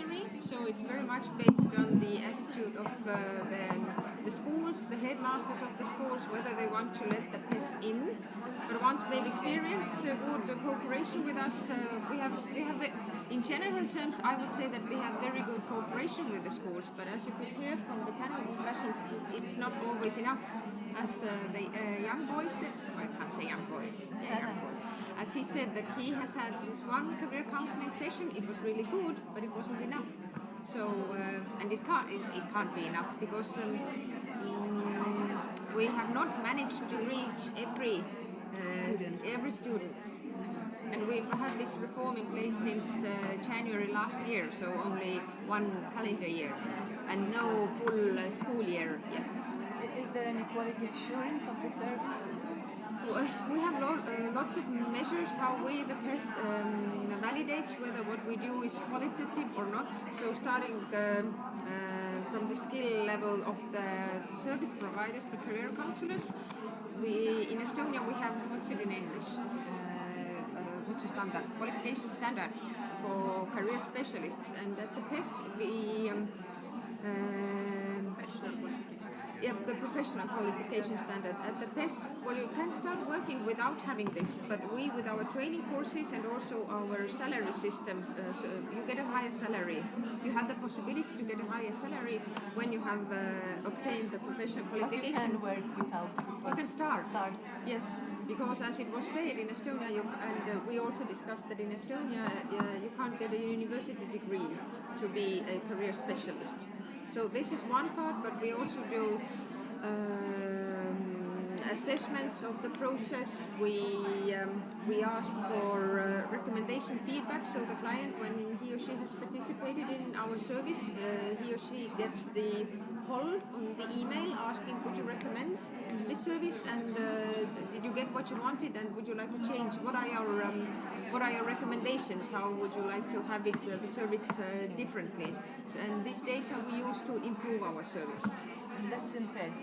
advisory, so it's very much based on the attitude of the schools, the headmasters of the schools, whether they want to let the PES in. But once they've experienced good cooperation with us, we have in general terms, I would say that we have very good cooperation with the schools. But as you could hear from the panel discussions, it's not always enough. As the young boy said, well, I can't say young boy, young boy. As he said that he has had this one career counseling session, it was really good, but it wasn't enough. So, and it can't be enough because we have not managed to reach every student. And we've had this reform in place since January last year, so only one calendar year, and no full school year yet. Is there any quality assurance of the service? We have lots of measures how we, the PES, validates whether what we do is qualitative or not. So starting from the skill level of the service providers, the career counselors, in Estonia we have, what's it in English? What's the standard? Qualification standard for career specialists. And at the PES we the professional qualification standard. At the PES, well, you can start working without having this, but we, with our training courses and also our salary system, so you get a higher salary. You have the possibility to get a higher salary when you have obtained the professional qualification. But you can work without. You can start. Yes, because as it was said in Estonia, and we also discussed that in Estonia, you can't get a university degree to be a career specialist. So this is one part, but we also do assessments of the process. We ask for recommendation feedback, so the client, when he or she has participated in our service, he or she gets the poll on the email asking, would you recommend this service, and did you get what you wanted, and would you like to change? What are your recommendations? How would you like to have it, the service differently? And this data we use to improve our service. And that's in PES.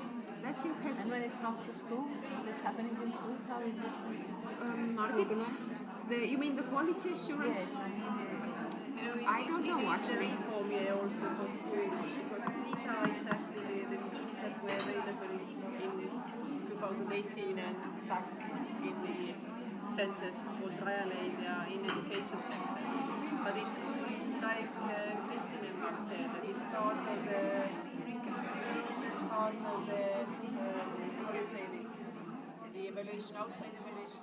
That's in PES. And when it comes to schools, this happening in schools, how is it Margit, you mean the quality assurance? Yes. I don't know actually. Reform year also for schools, because these are exactly the tools that were available in 2018 and back in the census for Rajaleidja in education sector. But in school, it's like Kristina once said, that it's part of the how do you say this, the evaluation, outside evaluation.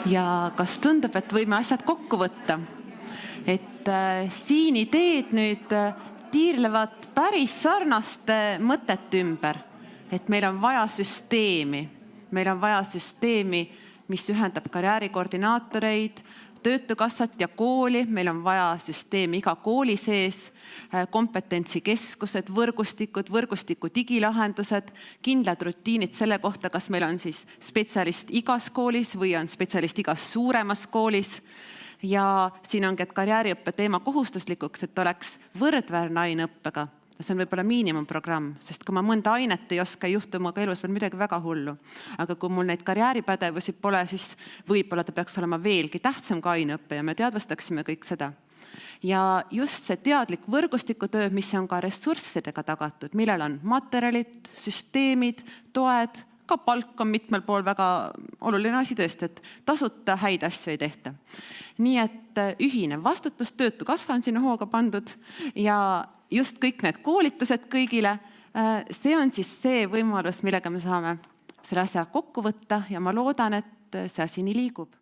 ja kas tundub, et võime asjad kokku võtta? Et siin ideed nüüd tiirlevad päris sarnaste mõtete ümber, et meil on vaja süsteemi. Meil on vaja süsteemi, mis ühendab karjäärikoordinaatoreid, töötukassat ja kooli. Meil on vaja süsteemi iga kooli sees, kompetentsikeskused, võrgustiku digilahendused, kindlad rutiinid selle kohta, kas meil on siis spetsialist igas koolis või on spetsialist igas suuremas koolis. Ja siin ongi, et karjääriõppe teema kohustuslikuks, et oleks võrdväärne aineõppega. See on võib-olla miinimumprogramm, sest kui ma mõnda ainet ei oska, ei juhtu muga elus veel midagi väga hullu. Aga kui mul neid karjääripädevusi pole, siis võib-olla ta peaks olema veelgi tähtsam kui aineõppe ja me teadvustaksime kõik seda. Ja just see teadlik võrgustikutöö, mis on ka ressurssidega tagatud, millel on materjalid, süsteemid, toed, ka palk on mitmel pool väga oluline asi tõesti, et tasuta häid asju ei tehta. Nii et ühine vastutus, töötukassa on sinna hooga pandud ja just kõik need koolitused kõigile, see on siis see võimalus, millega me saame selle asja kokku võtta ja ma loodan, et see asi nii liigub.